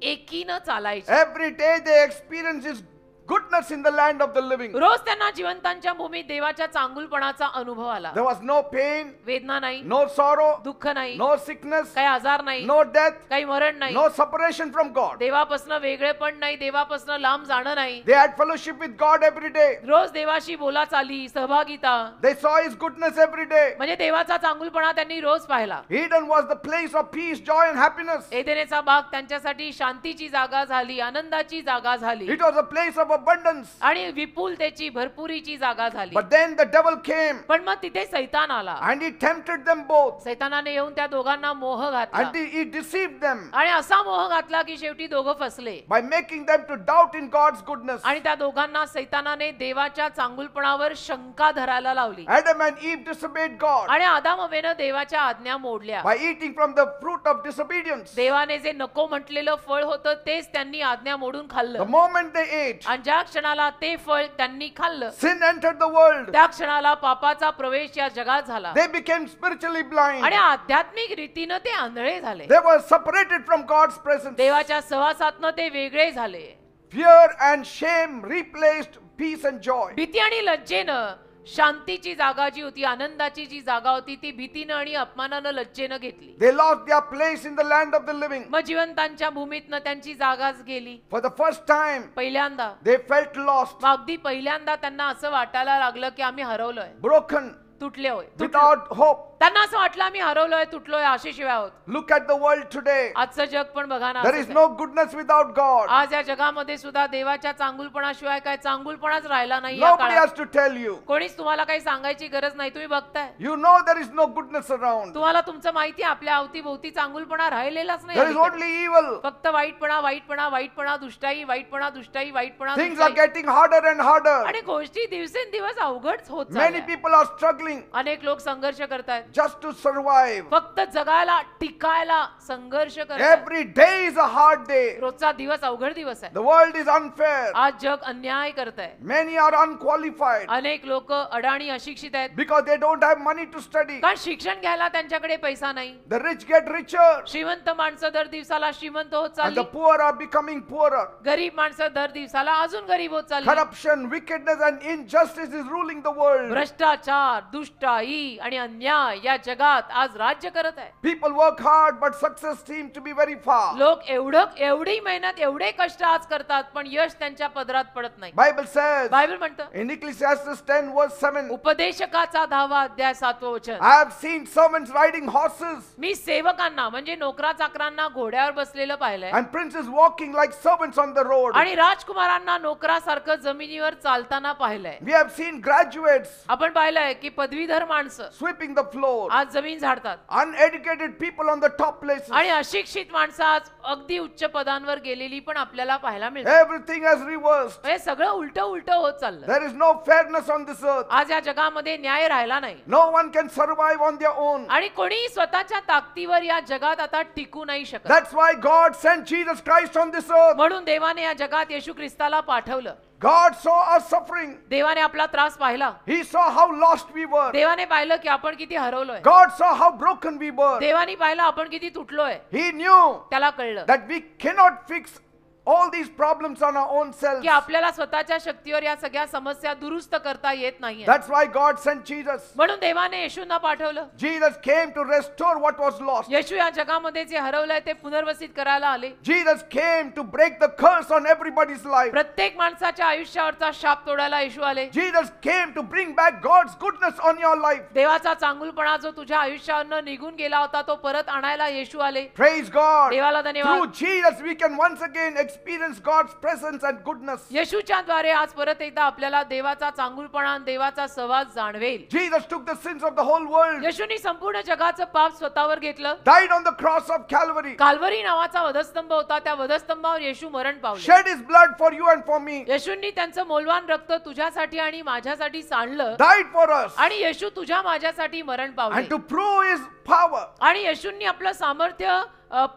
एकीनं चालायचे. Every day they experienced his goodness in the land of the living. रोज त्यांना जिवंतांच्या भूमीत देवाच्या चांगुलपणाचा अनुभव आला. There was no pain, वेदना नाही, no sorrow, दुःख नाही, no sickness, काही आजार नाही, no death, काही मरण नाही, no separation from God. देवापासून वेगळेपण नाही, देवापासून लांब जाणं नाही. They had fellowship with God every day. रोज देवाशी बोला चाली, सहभागिता, They saw his goodness every day. म्हणजे देवाचा चांगुलपणा त्यांनी रोज पाहिला. Eden was the place of peace, joy and happiness. एदेनेचा बाग त्यांच्यासाठी शांतीची जागा झाली, आनंदाची जागा झाली, It was a place of abundance. आणि विपुलतेची, भरपुरीची जागा झाली. But then the devil came पण मग तिथे सैतान आला. and he tempted them both. सैतानाने येऊन त्या दोघांना मोह घातला, And he deceived them आणि असा मोह घातला की शेवटी दोघं फसले. by making them to doubt in God's goodness. आणि त्या दोघांना सैतानाने देवाच्या चांगुलपणावर शंका धरायला लावली. Adam and Eve disobeyed God आणि आदाम हव्वेनं देवाच्या आज्ञा मोडल्या. by eating from the fruit of disobedience. देवाने जे नको म्हटलेलं फळ होतं तेच त्यांनी आज्ञा मोडून The खाल्लं. moment they ate, आणि ज्या क्षणाला ते फळ त्यांनी खाल्लं, sin entered the world. त्या क्षणाला पापाचा प्रवेश या जगात झाला, They became spiritually blind. आणि आध्यात्मिक रीतीनं ते आंधळे झाले. They were separated from God's presence. देवाच्या सहवासातनं ते वेगळे झाले. Fear and shame replaced peace and joy. भीती आणि लज्जेनं शांतीची जागा जी होती, आनंदाची जी जागा होती, ती भीतीनं आणि अपमानानं लज्जेनं घेतली. They lost their place in the land of the living. मग जिवंतांच्या भूमीतनं त्यांची जागाच गेली. For the first time, पहिल्यांदा they felt lost, मग अगदी पहिल्यांदा त्यांना असं वाटायला लागलं की आम्ही हरवलोय, broken, तुटले होय. without hope. त्यांना असं वाटलं आम्ही हरवलोय, तुटलोय, आशेशिवाय आहोत. Look at the world today. आजचं जग पण बघा ना, There असंच is आहे. no goodness without God. आज या जगामध्ये सुद्धा देवाच्या चांगुलपणाशिवाय काय चांगुलपणाच राहिला नाही. या Nobody काळात has to tell you. कोणीच तुम्हाला काही सांगायची गरज नाही, तुम्ही बघताय. You know there is no goodness around. तुम्हाला तुमचं माहिती आहे, आपल्या अवतीभोवती चांगुलपणा राहिलेलाच नाही. There is अलीकडे. only evil. फक्त वाईटपणा, वाईटपणा, वाईटपणा, दुष्टाई, वाईटपणा, दुष्टाई, वाईटपणा, Things are दुष्टाई. getting harder and harder. आणि गोष्टी दिवसेंदिवस अवघड होत Many चालल्या. people are struggling अनेक लोक संघर्ष करतायत, just to survive. फक्त जगायला, टिकायला संघर्ष करतायत. Every day is a hard day. रोजचा दिवस अवघड दिवस आहे. The world is unfair. आज जग अन्याय करत आहे. Many are unqualified अनेक लोक अडाणी अशिक्षित आहेत, because they don't have money to study. कारण शिक्षण घ्यायला त्यांच्याकडे पैसा नाही. The rich get richer श्रीमंत माणसं दर दिवसाला श्रीमंत होत and चालली, the poor are becoming poorer. गरीब माणसं दर दिवसाला अजून गरीब होत चालली. Corruption, wickedness and injustice is ruling the world. भ्रष्टाचार, दुष्टाई आणि अन्याय या जगात आज राज्य करत आहे. People work hard but success seems to be very far. लोक एवढी मेहनत, एवढे कष्ट आज करतात, पण यश त्यांच्या पदरात पडत नाही. Bible says बायबल म्हणतं, in Ecclesiastes 10 verse 7, उपदेशकाचा 10वा अध्याय 7वं वचन, I have seen servants riding horses मी सेवकांना म्हणजे नोकरा चाकरांना घोड्यावर बसलेलं पाहिलंय and princes walking like servants on the road. आणि राजकुमारांना नोकरासारखं जमिनीवर चालताना पाहिलंय. We have seen graduates आपण पाहिलंय की पदवीधर माणसं sweeping the floor, आज जमीन झाडतात uneducated people on the top places. आणि अशिक्षित माणसं आज अगदी उच्च पदांवर गेलेली पण आपल्याला पाहायला मिळतात. Everything has reversed. हे सगळं उलट होत चाललं. There is no fairness on this earth. आज या जगामध्ये न्याय राहिला नाही No one can survive on their own. आणि कोणी स्वतःच्या ताकदीवर या जगात आता टिकू नाही शकत. That's why God sent Jesus Christ on this earth. म्हणून देवाने या जगात येशू ख्रिस्ताला पाठवलं. God saw us suffering. देवाने आपला त्रास पाहिला. He saw how lost we were. देवाने पाहिलं की आपण किती हरवलोय. God saw how broken we were. देवाने पाहिलं आपण किती तुटलोय. He knew त्याला कळलं that we cannot fix all these problems on our own selves. की आपल्याला स्वतःच्या शक्तीवर या सगळ्या समस्या दुरुस्त करता येत नाहीये. That's why God sent Jesus. म्हणून देवाने येशूंना पाठवलं. Jesus came to restore what was lost. येशू या जगामध्ये जे हरवलंय ते पुनर्वसित करायला आले. Jesus came to break the curse on everybody's life. प्रत्येक माणसाच्या आयुष्यावरचा शाप तोडायला येशू आले. Jesus came to bring back God's goodness on your life. देवाचा चांगुलपणा जो तुझ्या आयुष्यावरनं निघून गेला होता तो परत आणायला येशू आले. Praise God. देवाला धन्यवाद. Through Jesus we can once again experience God's presence and goodness. येशूच्या द्वारे आज परत एकदा आपल्याला देवाचा चांगुलपणा आणि देवाचा सहवास जाणवेल. Jesus took the sins of the whole world. येशूनी संपूर्ण जगाचं पाप स्वतःवर घेतलं. Died on the cross of Calvary. काल्वरी नावाचा वधस्तंभ होता, त्या वधस्तंभावर येशू मरण पावले. Shed his blood for you and for me. येशूंनी त्यांचं मौल्यवान रक्त तुझ्यासाठी आणि माझ्यासाठी सांडलं Died for us. आणि येशू तुझ्या माझ्यासाठी मरण पावले. And to prove his power, आणि येशूंनी आपलं सामर्थ्य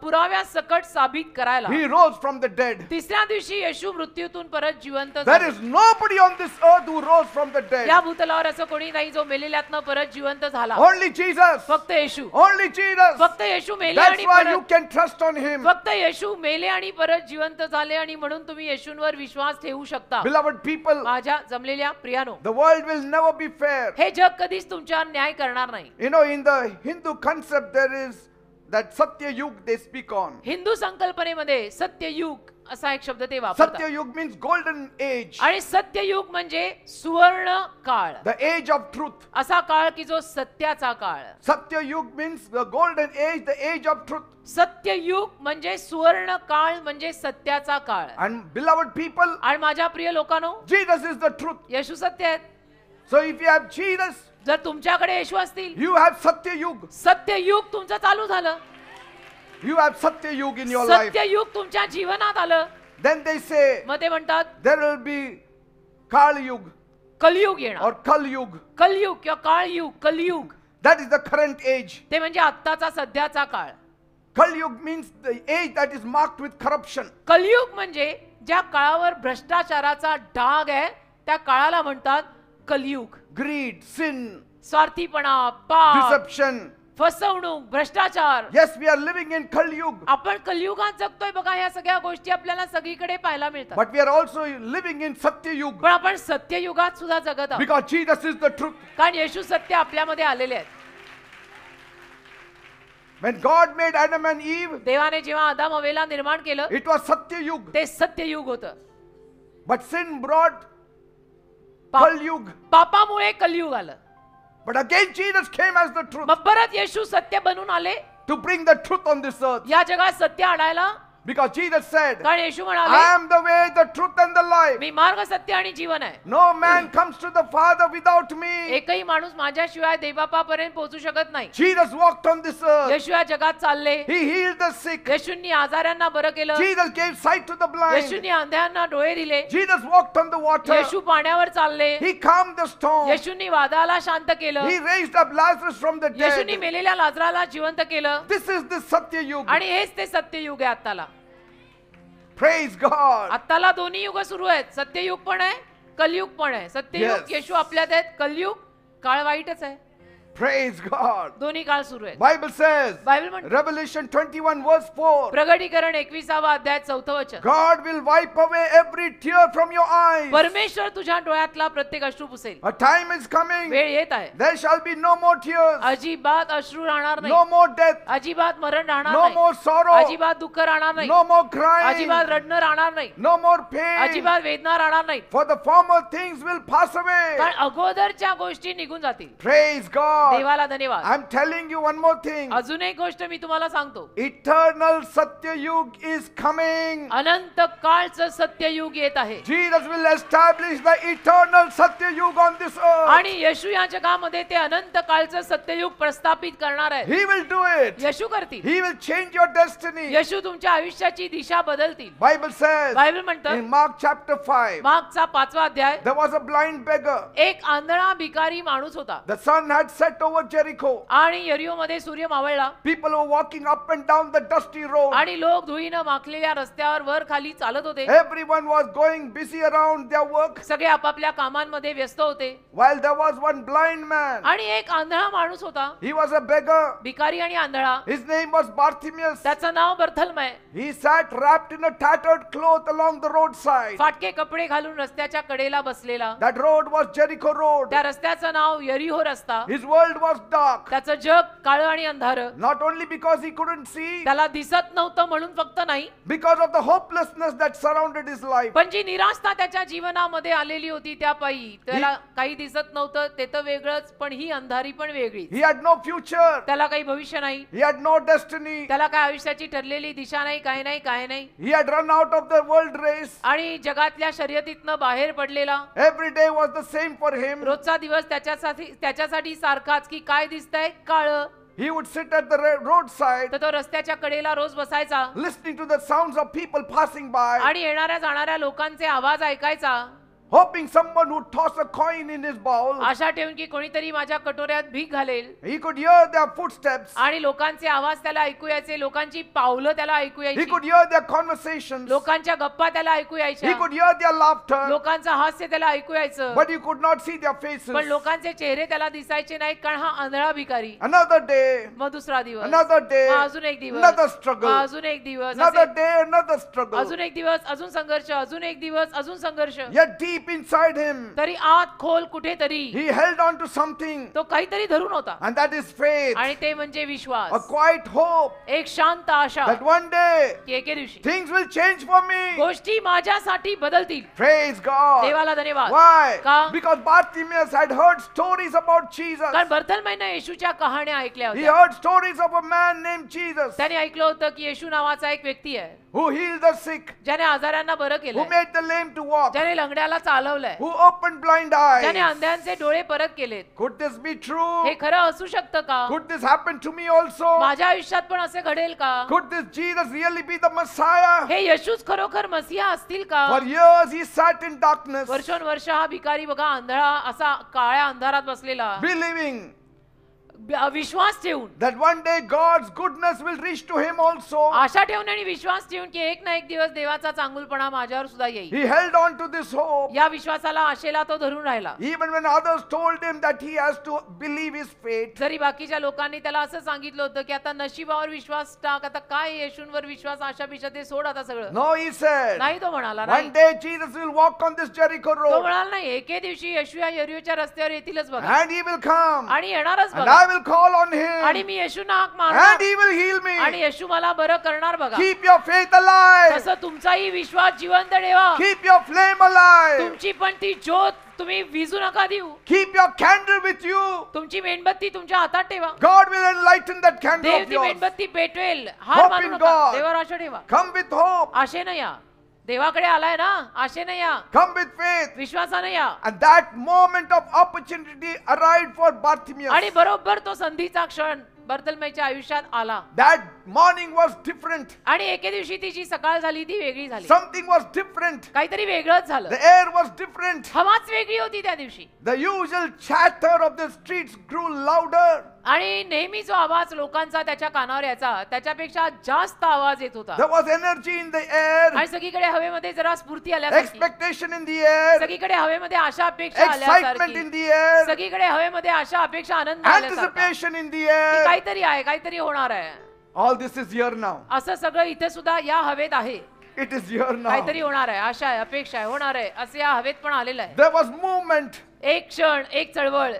पुराव्या सकट साबित करायला he rose from the dead. तिसऱ्या दिवशी येशू मृत्यूतून परत जिवंत There झाले. is nobody on this earth who rose from the dead. या भूतलावर असं कोणी नाही जो मेलेल्यातनं परत जिवंत झाला. Only Jesus. फक्त येशू. Only Jesus. फक्त येशू मेले That's आणि why you परत can trust on him. फक्त येशू मेले आणि परत जिवंत झाले आणि म्हणून तुम्ही येशूंवर विश्वास ठेवू शकता. Beloved people, माझ्या जमलेल्या प्रियानो, the world will never be fair. हे जग कधीच तुमच्यावर न्याय करणार नाही. You know, in the Hindu concept, there is that Satya Yug they speak on. Hindu संकल्पनेमध्ये सत्ययुग असा एक शब्द ते वापरतात. Satya Yug means golden age, आणि सत्ययुग म्हणजे सुवर्ण काळ, the age of truth. असा काळ की जो सत्याचा काळ. Satya Yug means the golden age, the age of truth. सत्ययुग म्हणजे सुवर्ण काळ म्हणजे सत्याचा काळ. And beloved people, आणि माझ्या प्रिय लोकांनो, Jesus is the truth. येशू सत्य आहेत. So if you have Jesus, जर तुमच्याकडे येशू असतील, you have Satya Yug. सत्ययुग तुमचं चालू झालं. You have Satya Yug in your life. सत्ययुग तुमच्या जीवनात आलं. Then they say मग ते म्हणतात there will be Kali Yug कलयुग येणार. or Kal Yug. कलयुग किंवा काळयुग, कलयुग That is the current age. ते म्हणजे आत्ताचा सध्याचा काळ. Kal Yug means the age that is marked with corruption. कलयुग म्हणजे ज्या काळावर भ्रष्टाचाराचा डाग आहे त्या काळाला म्हणतात कलयुग. Greed, sin, स्वार्थीपणा, पाप, deception, फसवणूक, भ्रष्टाचार. Yes, we are living in Kali Yuga, आपण कलियुगात जगतोय बघा. ह्या सगळ्या गोष्टी आपल्याला सगळीकडे पाहायला मिळतात. but we are also living in Satya Yuga पण आपण सत्ययुगात सुद्धा जगत आहोत. because Jesus is the truth. कारण येशू सत्य आपल्यामध्ये आलेले आहेत. When God made Adam and Eve, देवाने जेव्हा आदाम हवेला निर्माण केलं it was Satya Yuga, ते सत्ययुग होतं. but sin brought पाप- Kali Yuga. पापामुळे कलियुग आलं. But again Jesus came as the truth मग परत येशू सत्य बनून आले to bring the truth on this earth, या जगात सत्य आणायला. because Jesus said, कारण येशू I म्हणाले am the way, the truth and the life. मी मार्ग, सत्य आणि जीवन आहे. No man comes to the Father without me. एकही माणूस माझ्याशिवाय देवबापापर्यंत पोहोचू शकत नाही. Jesus walked on this earth. येशू या जगात चालले. He healed the sick. येशूंनी आजारांना बरं केलं. Jesus gave sight to the blind. येशूंनी अंध्यांना डोळे दिले. Jesus walked on the water. येशू पाण्यावर चालले. He calmed the storm. येशूंनी वादळाला शांत केलं. He raised up Lazarus from the येशूंनी dead. मेलेल्या लाजराला जिवंत केलं. This is the Satya Yuga. आणि हेच ते सत्ययुग आहे आत्ताला. Praise God. आत्ताला दोन्ही युग सुरू आहेत. सत्ययुग पण आहे, कलयुग पण आहे. सत्ययुग Yes. येशू आपल्यात आहेत, कलयुग काळ वाईटच आहे. Praise God. दोन्ही काळ सुरू आहेत. Bible says, बायबल म्हणते Revelation 21 verse 4, प्रगटीकरण 21वा अध्याय 4थं वचन. God will wipe away every tear from your eyes. परमेश्वर तुझ्या डोळ्यातला प्रत्येक अश्रू पुसेल. A time is coming. वेळ येत आहे. There shall be no more tears, अजिबात अश्रू राहणार नाही. no more death, अजिबात मरण राहणार no नाही. more sorrow, अजिबात दुःख राहणार नाही. no more crying, अजिबात रडणं राहणार नाही. no more pain. अजिबात वेदना राहणार नाही. For the former things will pass away. कारण अगोदरच्या गोष्टी निघून जातील. Praise God. देवाला धन्यवाद. I'm telling you one more thing. अजून एक गोष्ट मी तुम्हाला सांगतो. Eternal Satya Yuga is coming. अनंत काळचं सत्ययुग येत आहे. Jesus will establish the eternal Satya Yuga on this earth. आणि येशू या जगामध्ये ते अनंत काळचं सत्ययुग प्रस्थापित करणार आहे. He will do it. येशू करतील. He will change your destiny. येशू तुमच्या आयुष्याची दिशा बदलतील. Bible says बायबल म्हणतं in Mark chapter 5, मागचा 5वा अध्याय, there was a blind beggar. एक आंधळा भिकारी माणूस होता. The sun had set over Jericho. आणि यरीहोमध्ये सूर्य मावळला. People were walking up and down the dusty road. आणि लोक धुईनं माखलेल्या रस्त्यावर वर खाली चालत होते. Everyone was going busy around their work, सगळे आपापल्या कामांमध्ये व्यस्त होते. while there was one blind man. आणि एक आंधळा माणूस होता, He was a beggar. भिकारी आणि आंधळा. His name was Bartimaeus. त्याचं नाव बर्थलमय. He sat wrapped in a tattered cloth along the roadside. फाटके कपडे घालून रस्त्याच्या कडेला बसलेला. That road was Jericho Road. त्या रस्त्याचं नाव यरीहो रस्ता. His world was dark. त्याचं जग काळं आणि अंधार. Not only because he couldn't see, त्याला दिसत नव्हतं म्हणून फक्त नाही, because of the hopelessness that surrounded his life. पण जी निराशा त्याच्या जीवनामध्ये आलेली होती त्या पायी त्याला काही दिसत नव्हतं. ते तर वेगळंच, पण ही अंधारी पण वेगळी. He had no future. त्याला काही भविष्य नाही. He had no destiny. त्याला काय आयुष्याची ठरलेली दिशा नाही, काय नाही, काय नाही. He had run out of the world race. आणि जगातल्या शर्यतीतनं बाहेर पडलेला. Every day was the same for him. रोजचा दिवस त्याच्यासाठी सारखाच की काय दिसतंय काळं. He would sit at the roadside, तर तो रस्त्याच्या कडेला रोज बसायचा listening to the sounds of people passing by, आणि येणाऱ्या जाणाऱ्या लोकांचे आवाज ऐकायचा, hoping someone would toss a coin in his bowl. आशा ठेवून की कोणीतरी माझ्या कटोऱ्यात भीक घालेल. He could hear their footsteps. आणि लोकांचे आवाज त्याला ऐकू यायचे, लोकांची पावलं त्याला ऐकू He यायची, could hear their conversations. लोकांच्या गप्पा त्याला ऐकू He यायच्या, could hear their laughter. लोकांचं हास्य त्याला ऐकू यायचं. But he could not see their faces. पण लोकांचे चेहरे त्याला दिसायचे नाहीत, कारण हा आंधळा भिकारी. Another day, मग दुसरा दिवस, another day, मग अजून एक दिवस, another मग struggle, अजून एक दिवस, another असे day, another struggle. अजून एक दिवस, अजून संघर्ष, अजून एक दिवस, अजून संघर्ष. Yet deep inside him, तरी आत खोल कुठेतरी he held on to something, तो काहीतरी धरून होता, and that is faith, आणि ते म्हणजे a विश्वास. quiet hope एक शांत आशा that one day की एके दिवशी things will change for me. गोष्टी माझ्यासाठी बदलतील. Praise God. देवाला धन्यवाद. Why? का? Because Bartimaeus had heard stories about Jesus. कारण बर्थलमयने येशूच्या कहाण्या ऐकल्या He होत्या. heard stories of a man named Jesus त्याने ऐकलं होतं की येशू नावाचा एक व्यक्ती आहे, who healed the sick, ज्याने आजारांना बरं who केलं, made the lame to walk, ज्याने लंगड्याला चालवलंय, who opened blind ज्याने eyes. अंध्यांचे डोळे परत केलेत. Could this be true? हे खरं असू शकतं का? Could this happen to me also? माझ्या आयुष्यात पण असे घडेल का? Could this Jesus really be the Messiah? हे येशूच खरोखर मसीहा असतील का? For years he sat in darkness, वर्षोनवर्ष हा भिकारी बघा आंधळा असा काळ्या अंधारात बसलेला, believing विश्वास ठेवून, that one day God's goodness will reach to him also. आशा ठेवून आणि विश्वास ठेवून की एक ना एक दिवस देवाचा चांगुलपणा माझ्यावर सुद्धा येईल. He held on to this hope. या विश्वासाला, आशेला तो धरून राहिला. Even when others told him that he has to believe his fate. जरी बाकीच्या लोकांनी त्याला असं सांगितलं होतं की आता नशिबावर विश्वास टाक, आता काय येशूंवर विश्वास, आशा बिशा ते सोड आता सगळं. No, he said, नाही, तो म्हणाला one नाही. day Jesus will walk on this Jericho तो road म्हणाला नाही, एके दिवशी येशू या यरीहोच्या रस्त्यावर येतीलच बघा, and he will come आणि येणारच and बघा, I will call on आणि him मी येशूंना हाक and मारणार he will heal आणि me. येशू मला बरं करणार बघा. Keep your faith alive. तसं तुमचाही विश्वास जिवंत ठेवा. Keep your flame alive. तुमची पण ती ज्योत तुम्ही विझू नका देऊ. Keep your candle with you. तुमची मेणबत्ती तुमच्या हातात ठेवा. God will enlighten that candle Dev of ती yours. मेणबत्ती पेटवेल. हार Hope मानू in नका, God. देवावर आशा ठेवा. Come with hope. आशेनं या, देवाकडे आलाय ना, आशेनं या, Come with faith. विश्वासानं या. And that moment of opportunity arrived for Bartimaeus. आणि बरोबर तो संधीचा क्षण बर्तलमयच्या आयुष्यात आला. That morning was different. आणि एके दिवशी ती जी सकाळ झाली ती वेगळी झाली. Something was different. काहीतरी वेगळंच झालं. The air was different. हवाच वेगळी होती त्या दिवशी. The usual chatter of the streets grew louder. आणि नेहमी जो आवाज लोकांचा त्याच्या कानावर यायचा त्याच्यापेक्षा जास्त आवाज येत होता. There was energy in the air. आणि सगळीकडे हवेमध्ये जरा स्फूर्ती आल्यासारखी, Expectation in the air. सगळीकडे हवेमध्ये आशा अपेक्षा Excitement आल्यासारखी, in the air. सगळीकडे हवेमध्ये आशा अपेक्षा आनंद आल्यासारखा, Anticipation in the की air. काहीतरी आहे, काहीतरी होणार आहे. All this is here now. असं सगळं इथे सुद्धा या हवेत आहे. It is here now. काहीतरी होणार आहे, आशा आहे, अपेक्षा आहे, होणार आहे, असं या हवेत पण आलेलं आहे. There was movement. एक क्षण, एक चळवळ,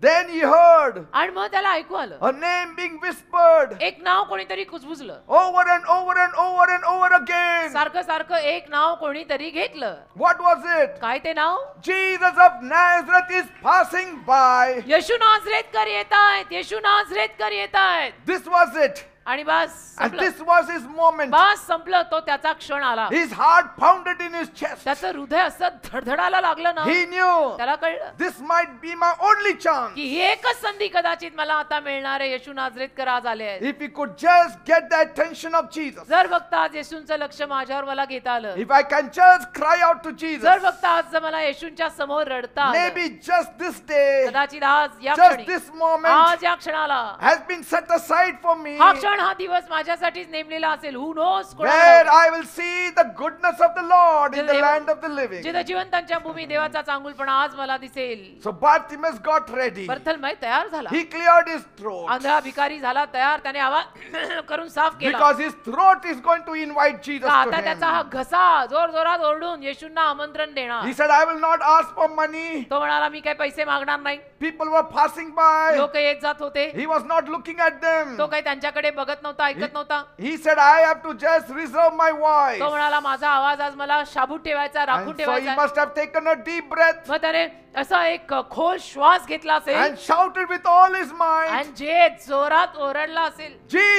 Then he heard आणि मग त्याला ऐकू आलं a name being whispered एक नाव कोणीतरी कुजबुजलं. over and over and over and over again. सारखं सारखं एक नाव कोणीतरी घेतलं. What was it? काय ते नाव? Jesus of Nazareth is passing by. येशू नाझरेतकर येत आहेत, येशू नाझरेतकर येत आहेत. This was it. आणि बस And संपलं. this was his moment. बस संपलं. तो त्याचा क्षण आला. His heart pounded in his chest. त्याचं हृदय असं धडधडायला लागलं ना, He knew त्याला कळलं this might be my only chance. की ही एकच संधी कदाचित मला आता मिळणार आहे. येशू नाझरेतकर आज आले आहेत. If he could just get the attention of Jesus. जर फक्त आज येशूंचं लक्ष माझ्यावर मला घेता आलं, If I can just cry out to जर Jesus. फक्त आज जर मला येशूंच्या समोर रडता आलं, Maybe just this day, कदाचित आज या just क्षणी, this moment आज या क्षणाला, has been set aside for me. हा क्षण, हा दिवस माझ्यासाठीच नेमलेला असेल. Who knows? Where I will see the goodness of the Lord in the land of the living. जिथे जिवंतांच्या भूमी देवाचा चांगुलपणा आज मला दिसेल. So Bartimaeus got ready. बर्थलमय तयार झाला. He cleared his throat. आंधळा भिकारी झाला तयार. त्याने आवाज करून साफ केला. Because his throat is going to invite Jesus to आता त्याचा हा him. घसा जोर जोरात ओरडून येशूंना आमंत्रण देणार. He said, I will not ask for money. तो म्हणाला मी काही पैसे मागणार नाही. People were passing by. लोक येत जात होते. He was not looking at them. तो काही त्यांच्याकडे बघत नव्हता, ऐकत नव्हता. He said, I have to just reserve my voice. तो म्हणाला माझा आवाज आज मला शाबूत ठेवायचा, राखून And so he ठेवायचा. must have taken a deep breath मग त्याने असा एक खोल श्वास घेतला असेल and shouted with all his might, आणि जे जोरात ओरडला असेल,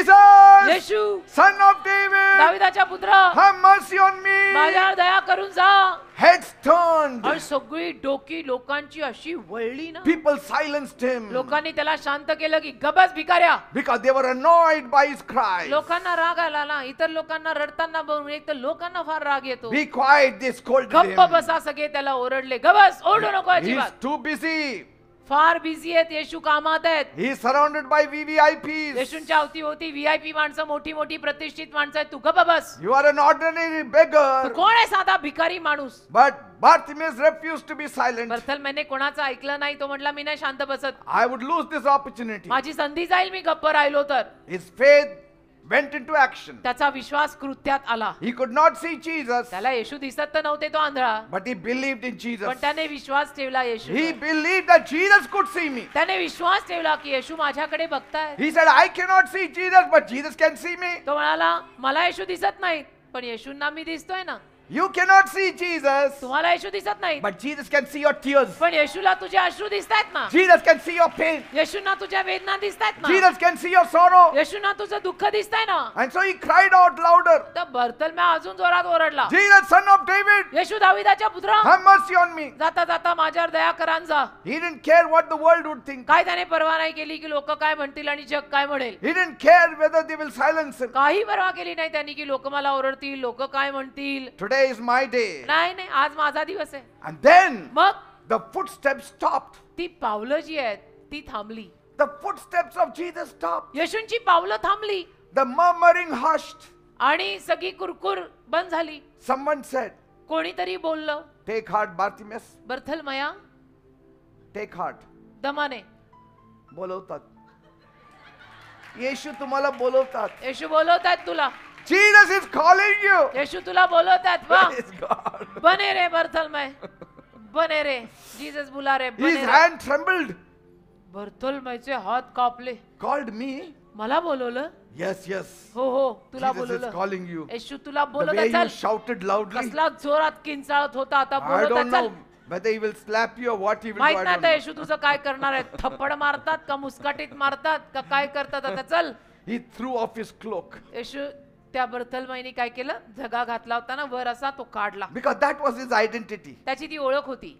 Jesus, Yeshu Son of David, दाविदाच्या पुत्र, have mercy on me. माझ्यावर दया करून जा. Heads turned. आणि सगळी डोकी लोकांची अशी वळली ना, People silenced him लोकांनी त्याला शांत केलं की गबस भिकाऱ्या. because they were annoyed by his cries. लोकांना राग आला ना, इतर लोकांना रडताना बघून एक तर लोकांना फार राग येतो. Be quiet, they scolded गप्प him. बसा, सगळे त्याला ओरडले. गबस, ओरडू नको He's अजिबात. too busy. फार बिझी आहेत, येशू कामात आहेत. He is surrounded by VVIPs. येशूंच्या अवतीभोवती व्हीआयपी माणसं, मोठी मोठी प्रतिष्ठित माणसं आहेत. तू गप्प बस. You are an ordinary Tu beggar. कोण आहे, साधा भिकारी माणूस? But Bartimaeus refused to be silent. बर्थलमयने कोणाचं ऐकलं नाही. तो म्हटला मी नाही शांत बसत. I would lose this opportunity. माझी संधी जाईल मी गप्प राहिलो तर. His faith went into action. त्याचा विश्वास कृत्यात आला. He could not see Jesus, त्याला येशू दिसत तर नव्हते, तो आंधळा, but he believed in Jesus. पण त्याने विश्वास ठेवला येशू. He believed that Jesus could see me. त्याने विश्वास ठेवला की येशू माझ्याकडे बघताय. He said, I cannot see Jesus, but Jesus can see me. तो म्हणाला मला येशू दिसत नाही, पण येशूंना मी दिसतोय ना. You cannot see Jesus, तुम्हाला येशू दिसत नाही, but Jesus can see your tears. पण येशूला तुझे अश्रू दिसतायत ना. Jesus can see your pain. येशूंना तुझ्या वेदना दिसतायत ना. Jesus can see your sorrow. येशूंना तुझं दुःख दिसतंय ना. And so he cried out louder, तर बर्थलमय अजून जोरात ओरडला, Jesus, Son of David, येशू दाविदाच्या पुत्रा, have mercy on me. जाता जाता माझ्यावर दया करान जा. He didn't care what the world would think. काय त्याने पर्वा नाही केली की लोक काय म्हणतील आणि जग काय म्हणेल. He didn't care whether they will silence him. काही पर्वा केली नाही त्यांनी की लोक मला ओरडतील, लोक काय म्हणतील. Today is my day. नाही नाही, आज माझा दिवस आहे. And then मग the footsteps stopped. ती पावलं जी आहेत ती थांबली. The footsteps of Jesus stopped. येशूंची पावलं थांबली The murmuring hushed. आणि सगळी कुरकुर बंद झाली. Someone said, कोणीतरी बोललं, take heart, Bartimaeus. बर्थलमया, Take heart. दमाने. बोलवतात. येशू तुम्हाला बोलवतात. येशू बोलवतात तुला. Jesus is calling you. येशू तुला बोलवतात. वा, Praise God. बने रे बर्थलमय, बने रे. जीसस बुला रे, His बने रे. hand trembled. बर्थलमयचे हात कापले. Called me. मला बोलवलं. Yes, yes. हो हो, तुला Jesus is बोलवलं. calling you. येशू तुला The बोलवत way you चल. shouted loudly. कसला जोरात किंचाळत होता, आता I बोलवत don't चल. know whether he will slap you or what he will do. माहित I नाही don't आता know. येशू तुझं काय करणार आहे. थप्पड मारतात का मुस्काटीत मारतात का काय करतात. आता चल. He threw off his cloak येशू त्या बर्थलमयनी काय केलं, झगा घातला होता ना वर असा, तो काढला. because that was his identity. त्याची ती ओळख होती.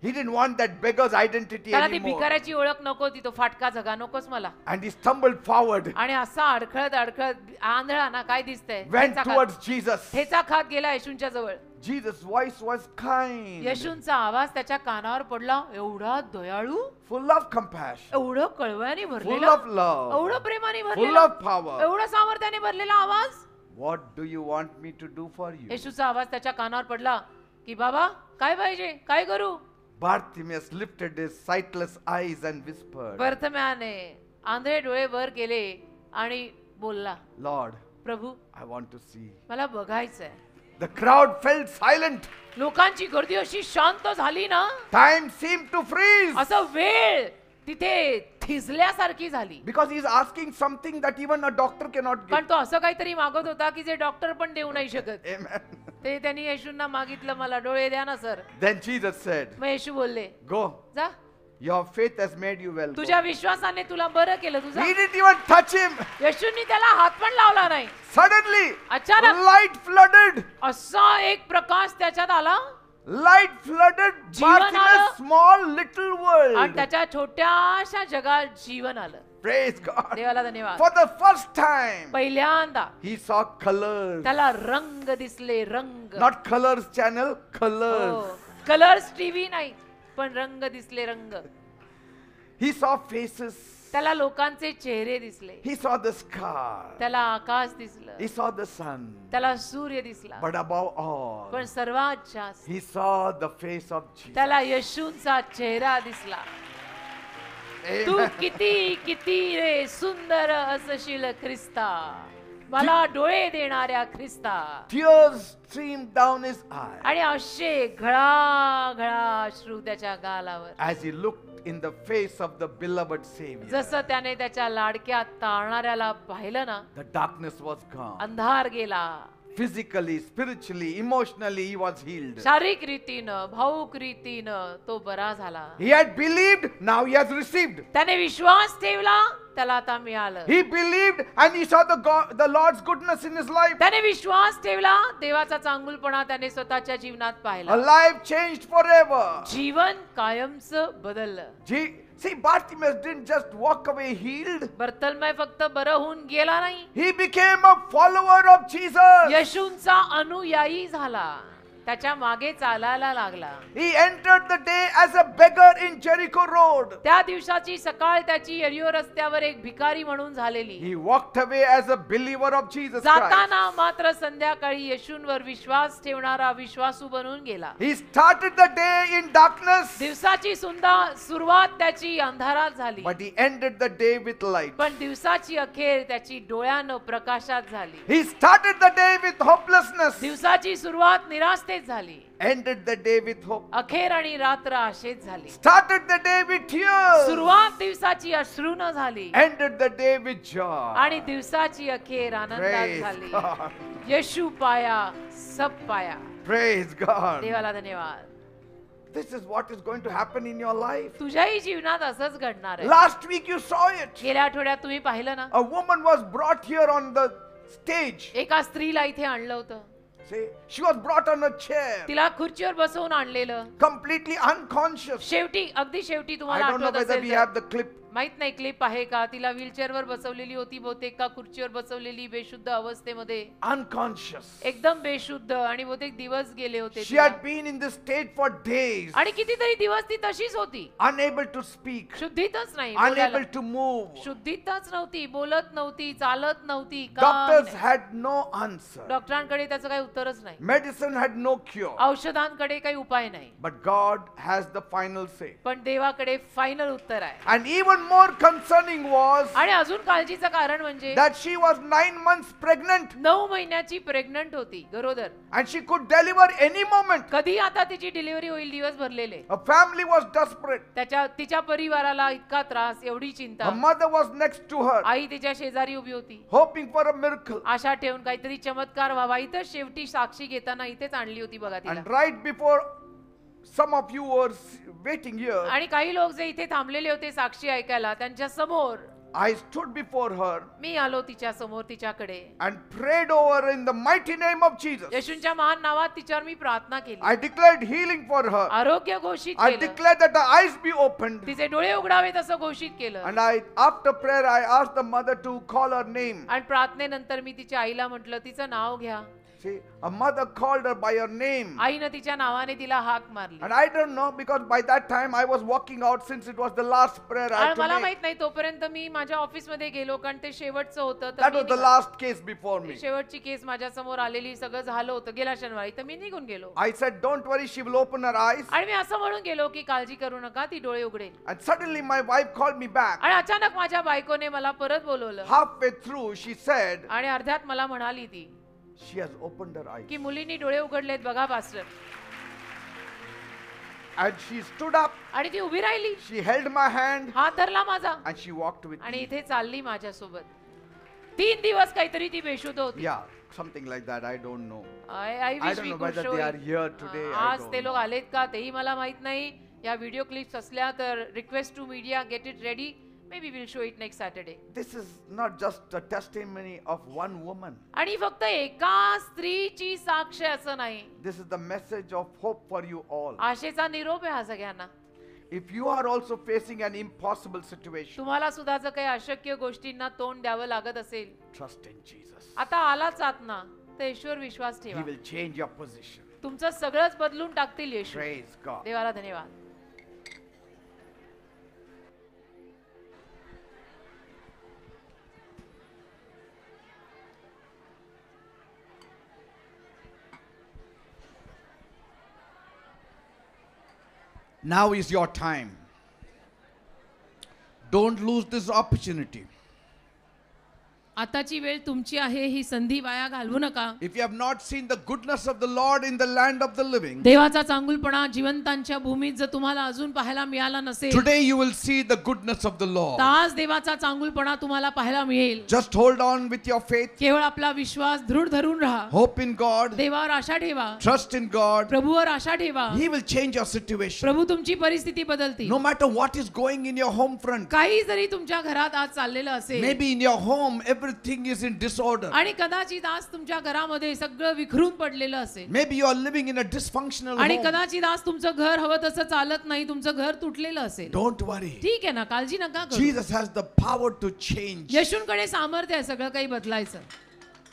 He didn't want that beggar's identity त्याला ती anymore. भिकाऱ्याची ओळख नको होती. तो फाटका झगा नकोच मला. And he stumbled forward, आणि असा अडखळत अडखळत आंधळा ना काय दिसतंय, went ठेचा खात- towards Jesus. ठेचा खात गेला येशूंच्या जवळ. Jesus' voice was kind, येशूंचा आवाज त्याच्या कानावर पडला. एवढा दयाळू, full of compassion, एवढं कळवळ्याने full भरलेला, of love, एवढं प्रेमाने full भरलेला, of power. एवढं सामर्थ्याने भरलेला आवाज. What do you want me to do for you? येशूचा आवाज त्याच्या कानावर पडला की बाबा काय पाहिजे, काय करू. Bartimaeus lifted his sightless eyes and whispered, बर्थलमयाने आंधळे डोळे वर केले आणि बोलला, Lord, Prabhu I want to see. मला बघायचंय. The crowd fell silent. लोकांची गर्दी अशी शांत झाली ना, Time seemed to freeze असं वेळ तिथे थिजल्यासारखी झाली. because he's asking something that even a doctor cannot give. कारण तो असं काहीतरी मागत होता की जे डॉक्टर पण देऊ नाही शकत. Amen. ते त्यांनी येशूंना मागितलं, मला डोळे द्या ना सर. Then Jesus said, मग येशू बोलले, Go. जा, Your faith has made you well. Go. तुझ्या विश्वासाने तुला बरं केलं. तुझा He didn't even touch him. येशूंनी त्याला हात पण लावला नाही. Suddenly, अचानक light flooded. असा एक प्रकाश त्याच्यात आला Light flooded जीवन आलं. Bartimaeus' small little आणि world. त्याच्या छोट्याशा जगात जीवन आलं. Praise God. देवाला धन्यवाद. For the first time, पहिल्यांदा he saw colors. त्याला रंग दिसले. रंग, Not colors channel, colors. Colours TV नाही पण रंग दिसले. रंग, He saw faces. त्याला लोकांचे चेहरे दिसले. He saw the sky. त्याला आकाश दिसलं. He saw the sun. त्याला सूर्य दिसला. But above all, पण सर्वात जास्त he saw the face of Jesus. त्याला येशूंचा चेहरा दिसला. तू Amen. किती किती रे सुंदर असशील ख्रिस्ता, मला डोळे देणाऱ्या ख्रिस्ता. Tears streamed down his eyes आणि असे घळा अश्रू त्याच्या गालावर. as he looked in the face of the beloved Savior. जसं त्याने त्याच्या लाडक्या तारणाऱ्याला पाहिलं ना, The darkness was gone. अंधार गेला. Physically, spiritually, emotionally, he was healed. शारीरिक रीतीनं, भावुक रीतीनं तो बरा झाला. He had believed, now he has received. त्याने विश्वास ठेवला, त्याला आता मिळालं. He believed and he saw the Lord's goodness in his life. त्याने विश्वास ठेवला, देवाचा चांगुलपणा त्याने स्वतःच्या जीवनात A पाहिला. life changed forever. जीवन कायमचं बदललं. See, Bartimaeus didn't just walk away healed. बर्थलमय फक्त बरं होऊन गेला नाही, He became a follower of Jesus. येशूंचा अनुयायी झाला. त्याच्या मागे चालायला लागला. He entered the day as a beggar in Jericho Road. त्या दिवसाची सकाळ त्याची यरिहो रस्त्यावर एक भिकारी म्हणून झालेली. He walked away as a believer of Jesus Christ. जाताना मात्र संध्याकाळी येशूंवर विश्वास ठेवणारा विश्वासू बनून गेला. He started the day in darkness, दिवसाची सुरुवात त्याची अंधारात झाली, but he ended the day with light. पण दिवसाची अखेर त्याची डोळ्यानं प्रकाशात झाली. He started the day with hopelessness, दिवसाची सुरुवात निराशेत झाली, ended the day with hope. अखेर आणि रात्र आशेत झाली. Started the day with tears, सुरुवात दिवसाची अश्रूनं झाली, ended the day with joy. आणि दिवसाची अखेर आनंदात Praise झाली. God. येशू पाया, सब पाया. Praise God. देवाला धन्यवाद. This is what is going to happen in your life. तुझ्याही जीवनात असंच घडणार आहे. Last week you saw it. गेल्या आठवड्यात तुम्ही पाहिलं ना, A woman was brought here on the stage. एका स्त्रीला इथे आणलं होतं. See, she was brought on a chair, तिला खुर्चीवर बसवून आणलेलं. completely unconscious. शेवटी, अगदी शेवटी I तुम्हाला don't know आठवत whether असेल we तर, have the clip. माहित नाही क्लिप आहे का, तिला व्हीलचेअरवर बसवलेली होती बहुतेक, का खुर्चीवर बसवलेली, बेशुद्ध अवस्थेमध्ये, unconscious. एकदम बेशुद्ध, आणि बहुतेक दिवस गेले होते She तिला. had been in this state for days, आणि कितीतरी दिवस ती तशीच होती, unable to speak, शुद्धीतच नाही, बोलायला. unable to move. शुद्धीतच नव्हती, बोलत नव्हती, चालत नव्हती, Doctors had no answer. डॉक्टरांकडे त्याचं काही उत्तरच नाही, Medicine had no cure. औषधांकडे काही उपाय नाही, But God has the final say. पण देवाकडे फायनल उत्तर आहे. And even more concerning was आणि अजून काळजीचं कारण म्हणजे that she was 9 months pregnant 9 महिन्याची प्रेग्नंट होती, गरोदर. and she could deliver any moment. कधी आता तिची डिलिव्हरी होईल, दिवस भरलेले. Her family was desperate. तिच्या परिवाराला इतका त्रास, एवढी चिंता. Her mother was next to her, आई तिच्या शेजारी उभी होती, hoping for a miracle. आशा ठेवून काहीतरी चमत्कार व्हावा. इथं शेवटी साक्षी घेताना इथेच आणली होती बघा तिला. And right before some of you were waiting here, आणि काही लोक जे इथे थांबलेले होते साक्षी ऐकायला, त्यांच्या समोर I stood before her मी आलो तिच्या समोर, तिच्याकडे and prayed over in the mighty name of Jesus. येशूंच्या महान नावात तिच्यावर मी प्रार्थना केली, I declared healing for her. आरोग्य घोषित I केलं, declared that her eyes be opened. तिचे डोळे उघडावेत असं घोषित केलं. And after prayer, I asked the mother to call her name. आणि प्रार्थनेनंतर मी तिच्या आईला म्हटलं, तिचं नाव घ्या. See, a mother called her by her name. आईनं तिच्या नावाने तिला हाक मारली. And I don't know, because by that time I was walking out, since it was the last prayer I had to मला make. माहित नाही, तोपर्यंत मी माझ्या ऑफिस मध्ये गेलो, कारण ते शेवटचं होतं. तर That मी was the निघालो. last case before me. शेवटची केस माझ्या समोर आलेली, सगळं झालं होतं गेल्या शनिवारी, तर मी निघून गेलो. I said, don't worry, she will open her eyes. आणि मी असं म्हणून गेलो की काळजी करू नका, ती डोळे उघडेल. And suddenly my wife called me back. आणि अचानक माझ्या बायकोने मला परत बोलवलं, Halfway through, she said, आणि अर्ध्यात मला म्हणाली ती she has opened her eyes. की मुलींनी डोळे उघडलेत बघा pastor. And she stood up, आणि ती उभी राहिली, she held my hand, हात धरला माझा, and she walked with आणि me. इथे चालली माझ्यासोबत. 3 दिवस काहीतरी ती बेशुद्ध होती. Yeah, something like that. I don't know. I I wish don't we know could whether show they are it. here today. I आज don't ते लोक know. आलेत का तेही मला माहित नाही. या व्हिडिओ क्लिप्स असल्या तर request to media, get it ready. Maybe we'll show it next Saturday. This is not just a testimony of one woman. आणि फक्त एका स्त्रीची साक्ष असं नाही, This is the message of hope for you all. आशेचा निरोप आहे हा सगळ्यांना. If you are also facing an impossible situation, तुम्हाला सुद्धा जर काही अशक्य गोष्टींना तोंड द्यावं लागत असेल, trust in Jesus. आता आलाच आत ना, तर येशूवर विश्वास He ठेवा. will change your position. तुमचं सगळंच बदलून टाकतील येशू. Praise God. देवाला धन्यवाद. Now is your time. Don't lose this opportunity. आताची वेळ तुमची आहे, ही संधी वाया घालवू नका. If you have not seen the goodness of the Lord in the land of the living, देवाचा चांगुलपणा जिवंतांच्या भूमीत जर तुम्हाला अजून पाहायला मिळाला नसेल, today you will see the goodness of the Lord. तर आज देवाचा चांगुलपणा तुम्हाला पाहायला मिळेल. Just hold on with your faith. केवळ आपला विश्वास दृढ धरून राहा. Hope in God. देवावर आशा ठेवा. Trust in God. प्रभूवर आशा ठेवा. He will change your situation. प्रभू तुमची परिस्थिती बदलतील. No matter what is going in your home front. काही जरी तुमच्या घरात आज चाललेलं असेल, Maybe in your home everything is in disorder. आणि कदाचित आज तुमच्या घरामध्ये सगळं विखरून पडलेलं असेल, Maybe you are living in a dysfunctional आणि home. कदाचित आज तुमचं घर हवं तसं चालत नाही, तुमचं घर तुटलेलं असेल. Don't worry. ठीक आहे ना, काळजी नका करू. Jesus has the power to change. येशूंकडे सामर्थ्य आहे सगळं काही बदलायचं.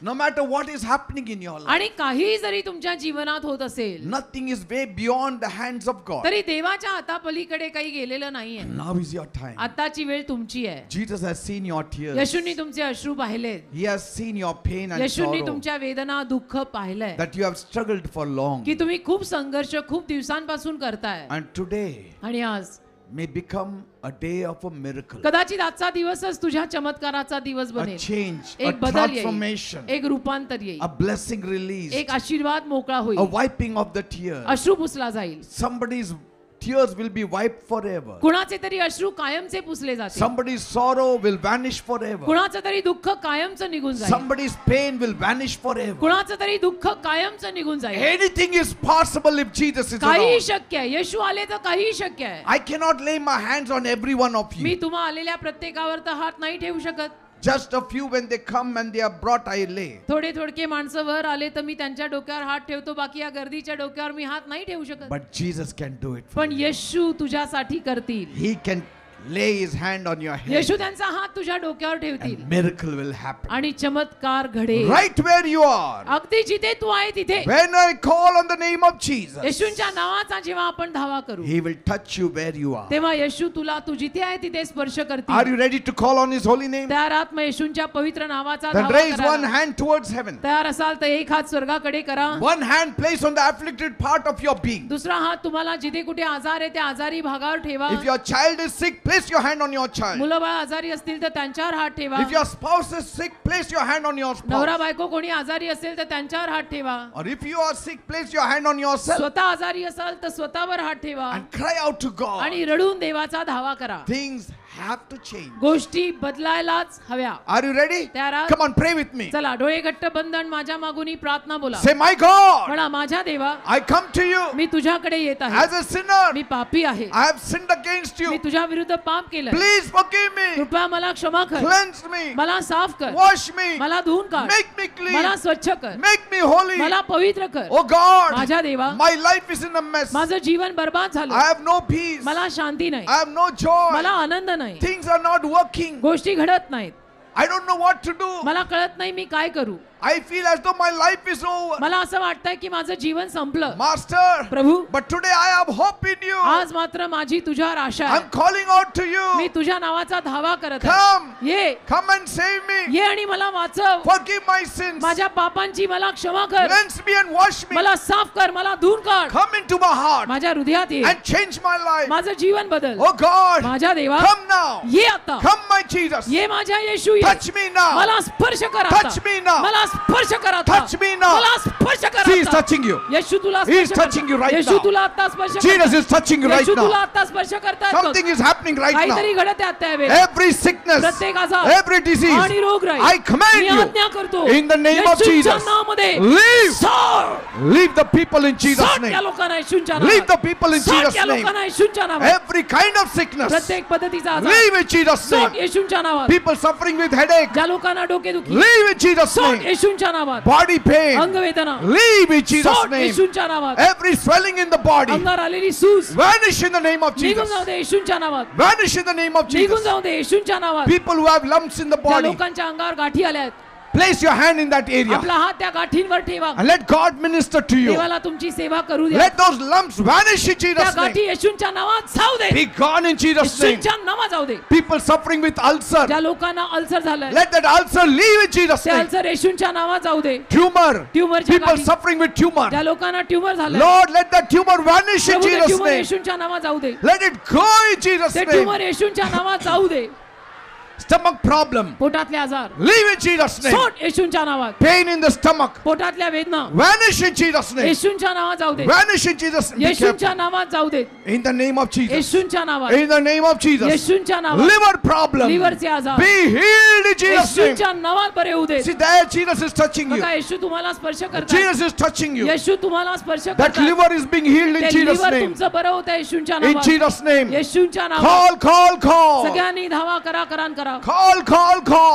No matter what is happening in your life. आणि काही जरी तुमच्या जीवनात होत असेल, Nothing is way beyond the hands of God. तरी देवाच्या हातापलीकडे काही गेलेलं नाहीये. Now is your time. आताची वेळ तुमची आहे. Jesus has seen your tears. येशूंनी तुमचे अश्रू पाहिलेत. He has seen your pain and येशूंनी sorrow तुमच्या वेदना, दुःख पाहिलंय, that you have struggled for long. की तुम्ही खूप संघर्ष खूप दिवसांपासून करताय. And today आणि आज may become a day of a miracle. कदाचित आजचा दिवसच तुझ्या चमत्काराचा दिवस A बनेल. change, a एक बदल येईल, transformation, एक रूपांतर येईल, a blessing released, एक आशीर्वाद मोकळा a होईल, wiping of the tears. अश्रू पुसला जाईल. Somebody's tears will be wiped forever. कुणाचे तरी अश्रू कायमचे पुसले जातील. Somebody's sorrow will vanish forever. कुणाचं तरी दुःख कायमचं निघून जाईल. Somebody's pain will vanish forever. कुणाचं तरी दुःख कायमचं निघून जाईल. Anything is possible if Jesus is काही around. शक्य आहे. येशू आले तर काही शक्य आहे. I cannot lay my hands on every one of me you. तुम्हा आलेल्या प्रत्येकावर तर हात नाही ठेवू शकत. Just a few, when they come and they are brought, I lay. थोडे थोडके माणसं वर आले तर मी त्यांच्या डोक्यावर हात ठेवतो, बाकी या गर्दीच्या डोक्यावर मी हात नाही ठेवू शकत. But Jesus can do it for पण you. येशू तुझ्यासाठी करतील. He can lay his hand on your head. येशू त्यांचा हात तुझ्या डोक्यावर ठेवतील And miracle will happen. आणि चमत्कार घडेल. Right where you are. अगदी जिथे तू आहे तिथे When I call on the name of Jesus, येशूंच्या नावाचा जेव्हा आपण धावा करू he will touch you where you are. तेव्हा येशू तुला तू जिथे आहे तिथे स्पर्श Are करतील. you ready to call on his holy name? तयार आहात मग येशूंच्या पवित्र नावाचा Then धावा raise one करायला? hand towards heaven. तयार असाल तर एक हात स्वर्गाकडे करा. One hand place on the afflicted part of your being. दुसरा हात तुम्हाला जिथे कुठे आजार आहे त्या आजारी भागावर ठेवा. If your child is sick, place your hand on your child. मुलं बाळ आजारी असतील तर त्यांच्यावर हात ठेवा. If your spouse is sick, place your hand on your नवरा spouse. बायको कोणी आजारी असेल तर त्यांच्यावर हात ठेवा. Or if you are sick, place your hand on yourself स्वतः आजारी असाल तर स्वतःवर हात ठेवा and cry out to God. आणि रडून देवाचा धावा करा. Things have to change. गोष्टी बदलायलाच हव्या. Are you ready? तयार आहात? Come on, pray with me. चला डोळे घट्ट बंद आणि माझ्या मागून ही प्रार्थना बोला. Say, my God, म्हणा माझ्या देवा I come to you मी तुझ्याकडे येत आहे. as a sinner. मी पापी आहे. I have sinned against me you. तुझ्या विरुद्ध पाप केलं. Please forgive me. कृपया मला क्षमा कर. Cleanse me. मला साफ कर. Wash me. मला धुवून काढ. Make me clean. मला स्वच्छ कर. Make me holy. मला पवित्र कर. Oh God, माझ्या देवा my life is in a mess. माझं जीवन बर्बाद I झालं. have no peace. मला शांती नाही. I have no joy. मला आनंद नाही. Things are not working. गोष्टी घडत नाहीत. I don't know what to do. मला कळत नाही मी काय करू. I feel as though my life is over. मला असं वाटतंय की माझं जीवन संपलं. Master, Prabhu but today I have hope in you. आज मात्र माझी तुझ्यावर आशा I'm आहे. calling out to me you. तुझ्या नावाचा धावा करत आहे. Come. ये Come and save me. ये आणि मला वाचव. Forgive my sins. माझ्या पापांची मला क्षमा कर. Cleanse me and wash me. मला साफ कर. मला धुवून काढ. Come into my heart माझ्या हृदयात ये. and change my life. माझं जीवन बदल. Oh God, माझ्या देवा come now. ये आता. Come, my Jesus. ये माझ्या येशू ये. Touch me now. मला स्पर्श कर आता. Touch me now. मला स्पर्श कर आता. Touch me now. मला स्पर्श कर He is आता. touching you. येशू तुला He is स्पर्श touching you करतात. right येशू now. तुला आता स्पर्श Jesus करतात. is touching you right येशू तुला now. आता स्पर्श करतात. Something is happening right काहीतरी now. घडत आहे त्यावेळी. Every sickness, प्रत्येक आजार every disease, आणि रोगराई I command मी you आज्ञा करतो in the name of येशूच्या Jesus. नावामध्ये Leave. सोड. Leave the people in Jesus' सोड त्या name. लोकांना येशूच्या Leave नावात. the people in सोड Jesus' त्या name. लोकांना येशूच्या नावात. Every kind of sickness, प्रत्येक पद्धतीचा आजार leave in Jesus' सोड name. येशूच्या नावात. People suffering with headache, ज्या लोकांना डोकेदुखी leave in Jesus' सोड name. येशूच्या नावात. Body pain, अंगवेदना leave in Jesus' सोड name. येशूच्या नावात. Every swelling in the body, अंगावर आलेली सूज vanish in the name of निघून Jesus. जाऊ दे येशूच्या नावात. Vanish in the name of निघून Jesus. जाऊ दे येशूच्या नावात. People who have lumps in the त्या body, लोकांच्या अंगावर गाठी आल्या आहेत. place your hand in that area आपला हात त्या गाठींवर ठेवा. and let God minister to you. देवाला तुमची सेवा करू द्या. Let those lumps vanish in त्या Jesus' गाठी name. येशूच्या नावात जाऊ दे. Be gone in Jesus' name. येशूच्या नावात जाऊ दे. People suffering with ulcer, ज्या लोकांना अल्सर झालंय let that ulcer leave in Jesus' ते name. अल्सर येशूच्या नावात जाऊ दे. Tumor, ट्यूमरच्या people गाठी suffering with tumor, ज्या लोकांना ट्यूमर झालंय Lord, let that tumor vanish in प्रभू ते Jesus' ट्यूमर name. येशूच्या नावात जाऊ दे. Let it go in Jesus' ते name. ट्यूमर येशूच्या नावात जाऊ दे. Stomach problem, पोटातले आजार leave in Jesus' name. सोड येशूच्या नावात. Pain in the stomach, पोटातल्या वेदना vanish in Jesus' name. येशूच्या नावात जाऊ दे. Vanish in Jesus' name. Be येशूच्या careful. नावात जाऊ दे. In the name of Jesus. येशूच्या नावात. In the name of Jesus. येशूच्या नावात. Liver problem, लिव्हरचे आजार be healed in Jesus' name. येशूच्या नावात बरे होऊ दे. See there, Jesus is touching you. बघा येशू तुम्हाला स्पर्श करतात. Jesus is touching you. येशू तुम्हाला स्पर्श That करतात. liver is being healed in ते Jesus' लिव्हर name. तुमचं बरं होतं येशूच्या In नावात. Jesus' name. येशूच्या नावात. Call. सगळ्यांनी धावा करा करा. Call.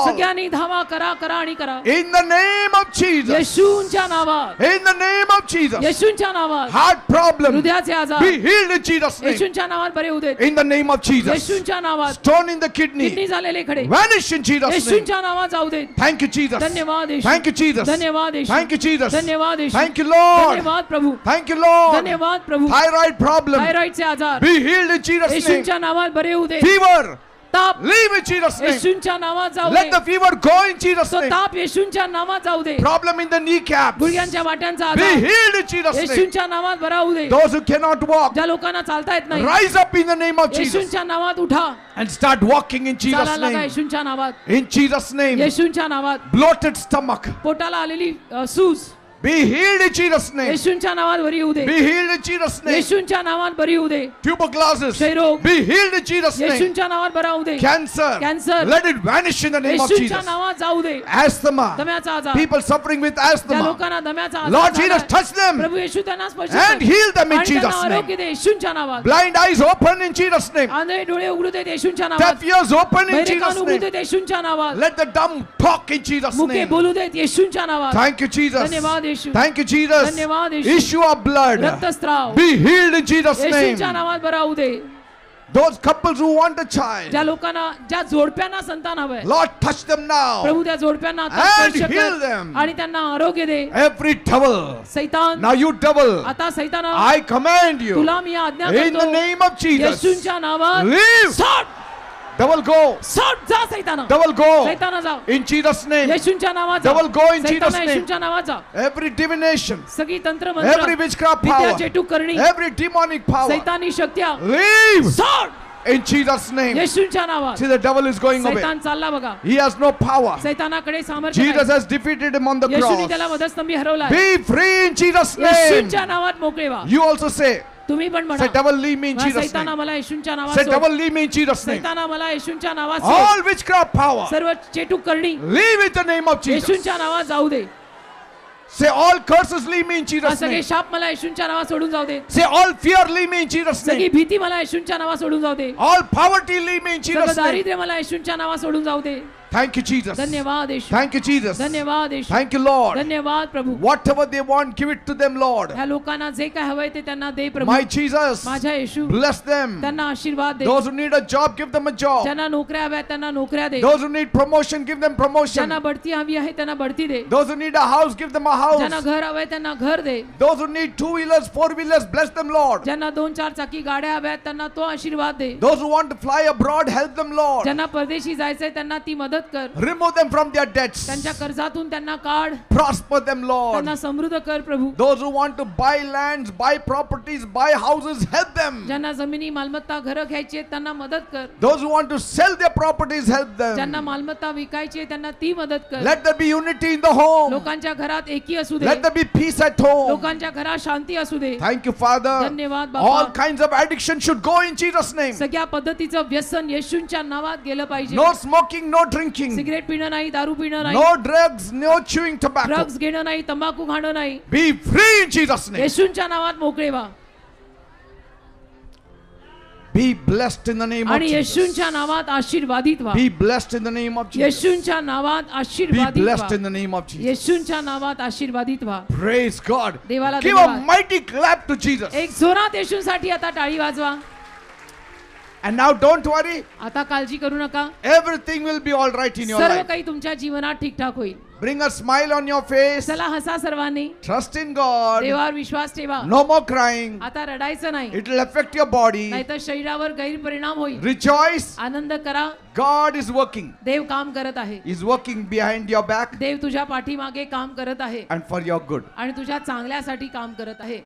सगळ्यांनी धावा करा आणि करा. In the name of Jesus. येशूच्या नावात. In the name of Jesus. येशूच्या नावात. Heart problem, हृदयाचे आजार be healed in Jesus' name. येशूच्या नावात बरे होऊ देत. In the name of Jesus. येशूच्या नावात. Stone in the kidney kidney, झालेले खडे vanish in Jesus' name. येशूच्या नावात जाऊ देत. Thank you, Jesus. धन्यवाद येशू. Thank you, Jesus. धन्यवाद येशू. Thank you, Jesus. धन्यवाद येशू. Thank you, Lord. धन्यवाद प्रभू. Thank you, Lord. धन्यवाद प्रभू. Thyroid problem, थायरॉइडचे आजार be healed in Jesus' name. येशूच्या नावात बरे होऊ दे. Fever, ताप leave in Jesus' name. येशूच्या नावात जाऊ Let the they. fever go in Jesus' तो name. ताप येशूच्या नावात जाऊ दे. Problem in the kneecaps, गुडघ्यांच्या वाट्यांचा be आजार healed in Jesus' name. येशूच्या नावात बरा होऊ दे. Those who cannot walk, ज्या लोकांना चालता येत नाही rise up in the name of Jesus येशूच्या नावात उठा. and start walking in Jesus' चालायला लागा name. येशूच्या नावात. In Jesus' name. येशूच्या नावात. Bloated stomach, पोटाला आलेली सूज be healed in Jesus' name. येशूच्या नावात बरी होऊ दे. Be healed in Jesus' name. येशूच्या नावात बरी होऊ दे. Tuberculosis, क्षयरोग be healed in Jesus' name. येशूच्या नावात बरा होऊ दे. Cancer, Cancer. let it vanish in the name of येशूच्या Jesus. नावात जाऊ दे. Asthma, दम्याचा आजार people suffering with त्या asthma, लोकांना दम्याचा Lord आजार Jesus, झालाय. touch them प्रभू येशू त्यांना स्पर्श and कर. heal them in आणि त्यांना Jesus' name. आरोग्य दे येशूच्या नावात. Blind eyes open in Jesus' name. आंधळे डोळे उघडू देत येशूच्या नावात. Deaf ears open in बहिरे कान Jesus' उघडू name. देत येशूच्या नावात. Let the dumb talk in Jesus' मुके name. बोलू देत येशूच्या नावात. Thank you, Jesus. धन्यवाद येशू. Thank you, Jesus. धन्यवाद येशू. Issue of blood, रक्तस्राव be healed in Jesus' येशूच्या name. नावात बरा होऊ दे. Those couples who want a child, ज्या लोकांना, ज्या जोडप्यांना संतान हवंय, Lord, touch them now. प्रभू त्या जोडप्यांना आता And स्पर्श heal कर them. आणि त्यांना आरोग्य दे. Every devil, सैतान, now you devil, आता सैतान, I command you, तुला मी आज्ञा in the करतो, name of Jesus, येशूंच्या नावात leave. सोड, Devil, go. सोड, जा सैताना, Devil, go. सैताना जा, In Jesus' name. येशूंच्या नावात जा, Devil, go in सैताना Jesus' name. येशूंच्या नावात जा. Every divination, सगळी तंत्र every मंत्र, witchcraft विद्या power, चेटूक करणी, every demonic power, सैतानी शक्त्या, leave. सोड, In Jesus' name. येशूंच्या नावात. See, the devil is going away. सैतान चालला बघा, He has no power. सैतानाकडे सामर्थ्य Jesus नाही. has defeated him on the येशूने त्याला cross. वधस्तंभी हरवलाय. Be free in Jesus' name. येशूंच्या नावात मोकळे व्हा. You also say, तुम्ही पण म्हणा, say, devil, leave me in वा Jesus' सैताना name. मला येशूंच्या नावात Say, सोड. devil, leave me in Jesus' name. सैताना मला येशूंच्या नावात सोड. All witchcraft power, सर्व चेटूक करणी leave in the name of Jesus. येशूंच्या नावात जाऊ दे. Say, all curses, leave me in हा Jesus' सगळे name. शाप मला येशूंच्या नावात सोडून जाऊ दे. Say, all fear, leave me in Jesus' सगळी name. भीती मला येशूंच्या नावात सोडून जाऊ दे. All poverty, leave me in सगळं Jesus' name. दारिद्र्य मला येशूंच्या नावात सोडून जाऊ दे. Thank you, Jesus. धन्यवाद येशू, Thank you, Jesus. धन्यवाद येशू, Thank you, Lord. धन्यवाद प्रभू. Whatever they want, give it to them, Lord. ह्या लोकांना जे काय हवंय ते त्यांना दे प्रभू. My Jesus, माझ्या येशू, bless them. त्यांना आशीर्वाद दे. Those who need a job, give them a job. ज्यांना नोकऱ्या हव्यात त्यांना नोकऱ्या दे. Those who need promotion, give them promotion. ज्यांना बढती हवी आहे त्यांना बढती दे. Those who need a house, give them a ज्यांना house. घर हवंय त्यांना घर दे. Those who need 2-wheelers, 4-wheelers, bless them, Lord. ज्यांना 2-4 चाकी गाड्या हव्यात त्यांना तो आशीर्वाद दे. Those who want to fly abroad, help them, Lord. ज्यांना परदेशी जायचंय त्यांना ती मदत कर. Remove them from their debts. त्यांच्या कर्जातून त्यांना काढ. Prosper them, Lord. त्यांना समृद्ध कर प्रभू. Those who want to buy lands, buy properties, buy houses, help them. ज्यांना जमिनी मालमत्ता घरं घ्यायची आहेत त्यांना मदत कर. Those who want to sell their properties, help ज्यांना them. मालमत्ता विकायची आहे त्यांना ती मदत कर. Let there be unity in the home. लोकांच्या घरात एकी असू दे. Let there be peace at home. लोकांच्या घरात शांती असू दे. Thank you, Father. धन्यवाद बाबा. All kinds of addiction should go in Jesus' name. सगळ्या पद्धतीचं व्यसन येशूंच्या नावात गेलं पाहिजे. No smoking, no drinking, cigarette पिणं नाही, दारू पिणं नाही, no drugs, no chewing tobacco. Drugs घेणं नाही, तंबाखू खाणं नाही. Be free in Jesus' name. येशूंच्या नावात मोकळे व्हा Be blessed in the name of आणि Jesus. येशूंच्या नावात आशीर्वादित व्हा. Be blessed in the name of Jesus. येशूंच्या नावात Be आशीर्वादित blessed व्हा. in the name of Jesus. येशूंच्या नावात आशीर्वादित व्हा. Praise God. देवाला Give a धन्यवाद. mighty clap to Jesus. एक जोरात येशूंसाठी आता टाळी वाजवा. And now don't worry. आता काळजी करू नका. Everything will be all right in your सर्व life. काही तुमच्या जीवनात ठीकठाक होईल. Bring a smile on your face. चला हसा सर्वांनी. Trust in God. देवावर विश्वास ठेवा. No more crying. आता रडायचं नाही, It will affect your body. नाहीतर शरीरावर गैरपरिणाम होईल. Rejoice. आनंद करा. God is working. देव काम करत आहे. He's working behind your back देव तुझ्या पाठीमागे काम करत आहे and for your good. आणि तुझ्या चांगल्यासाठी काम करत आहे.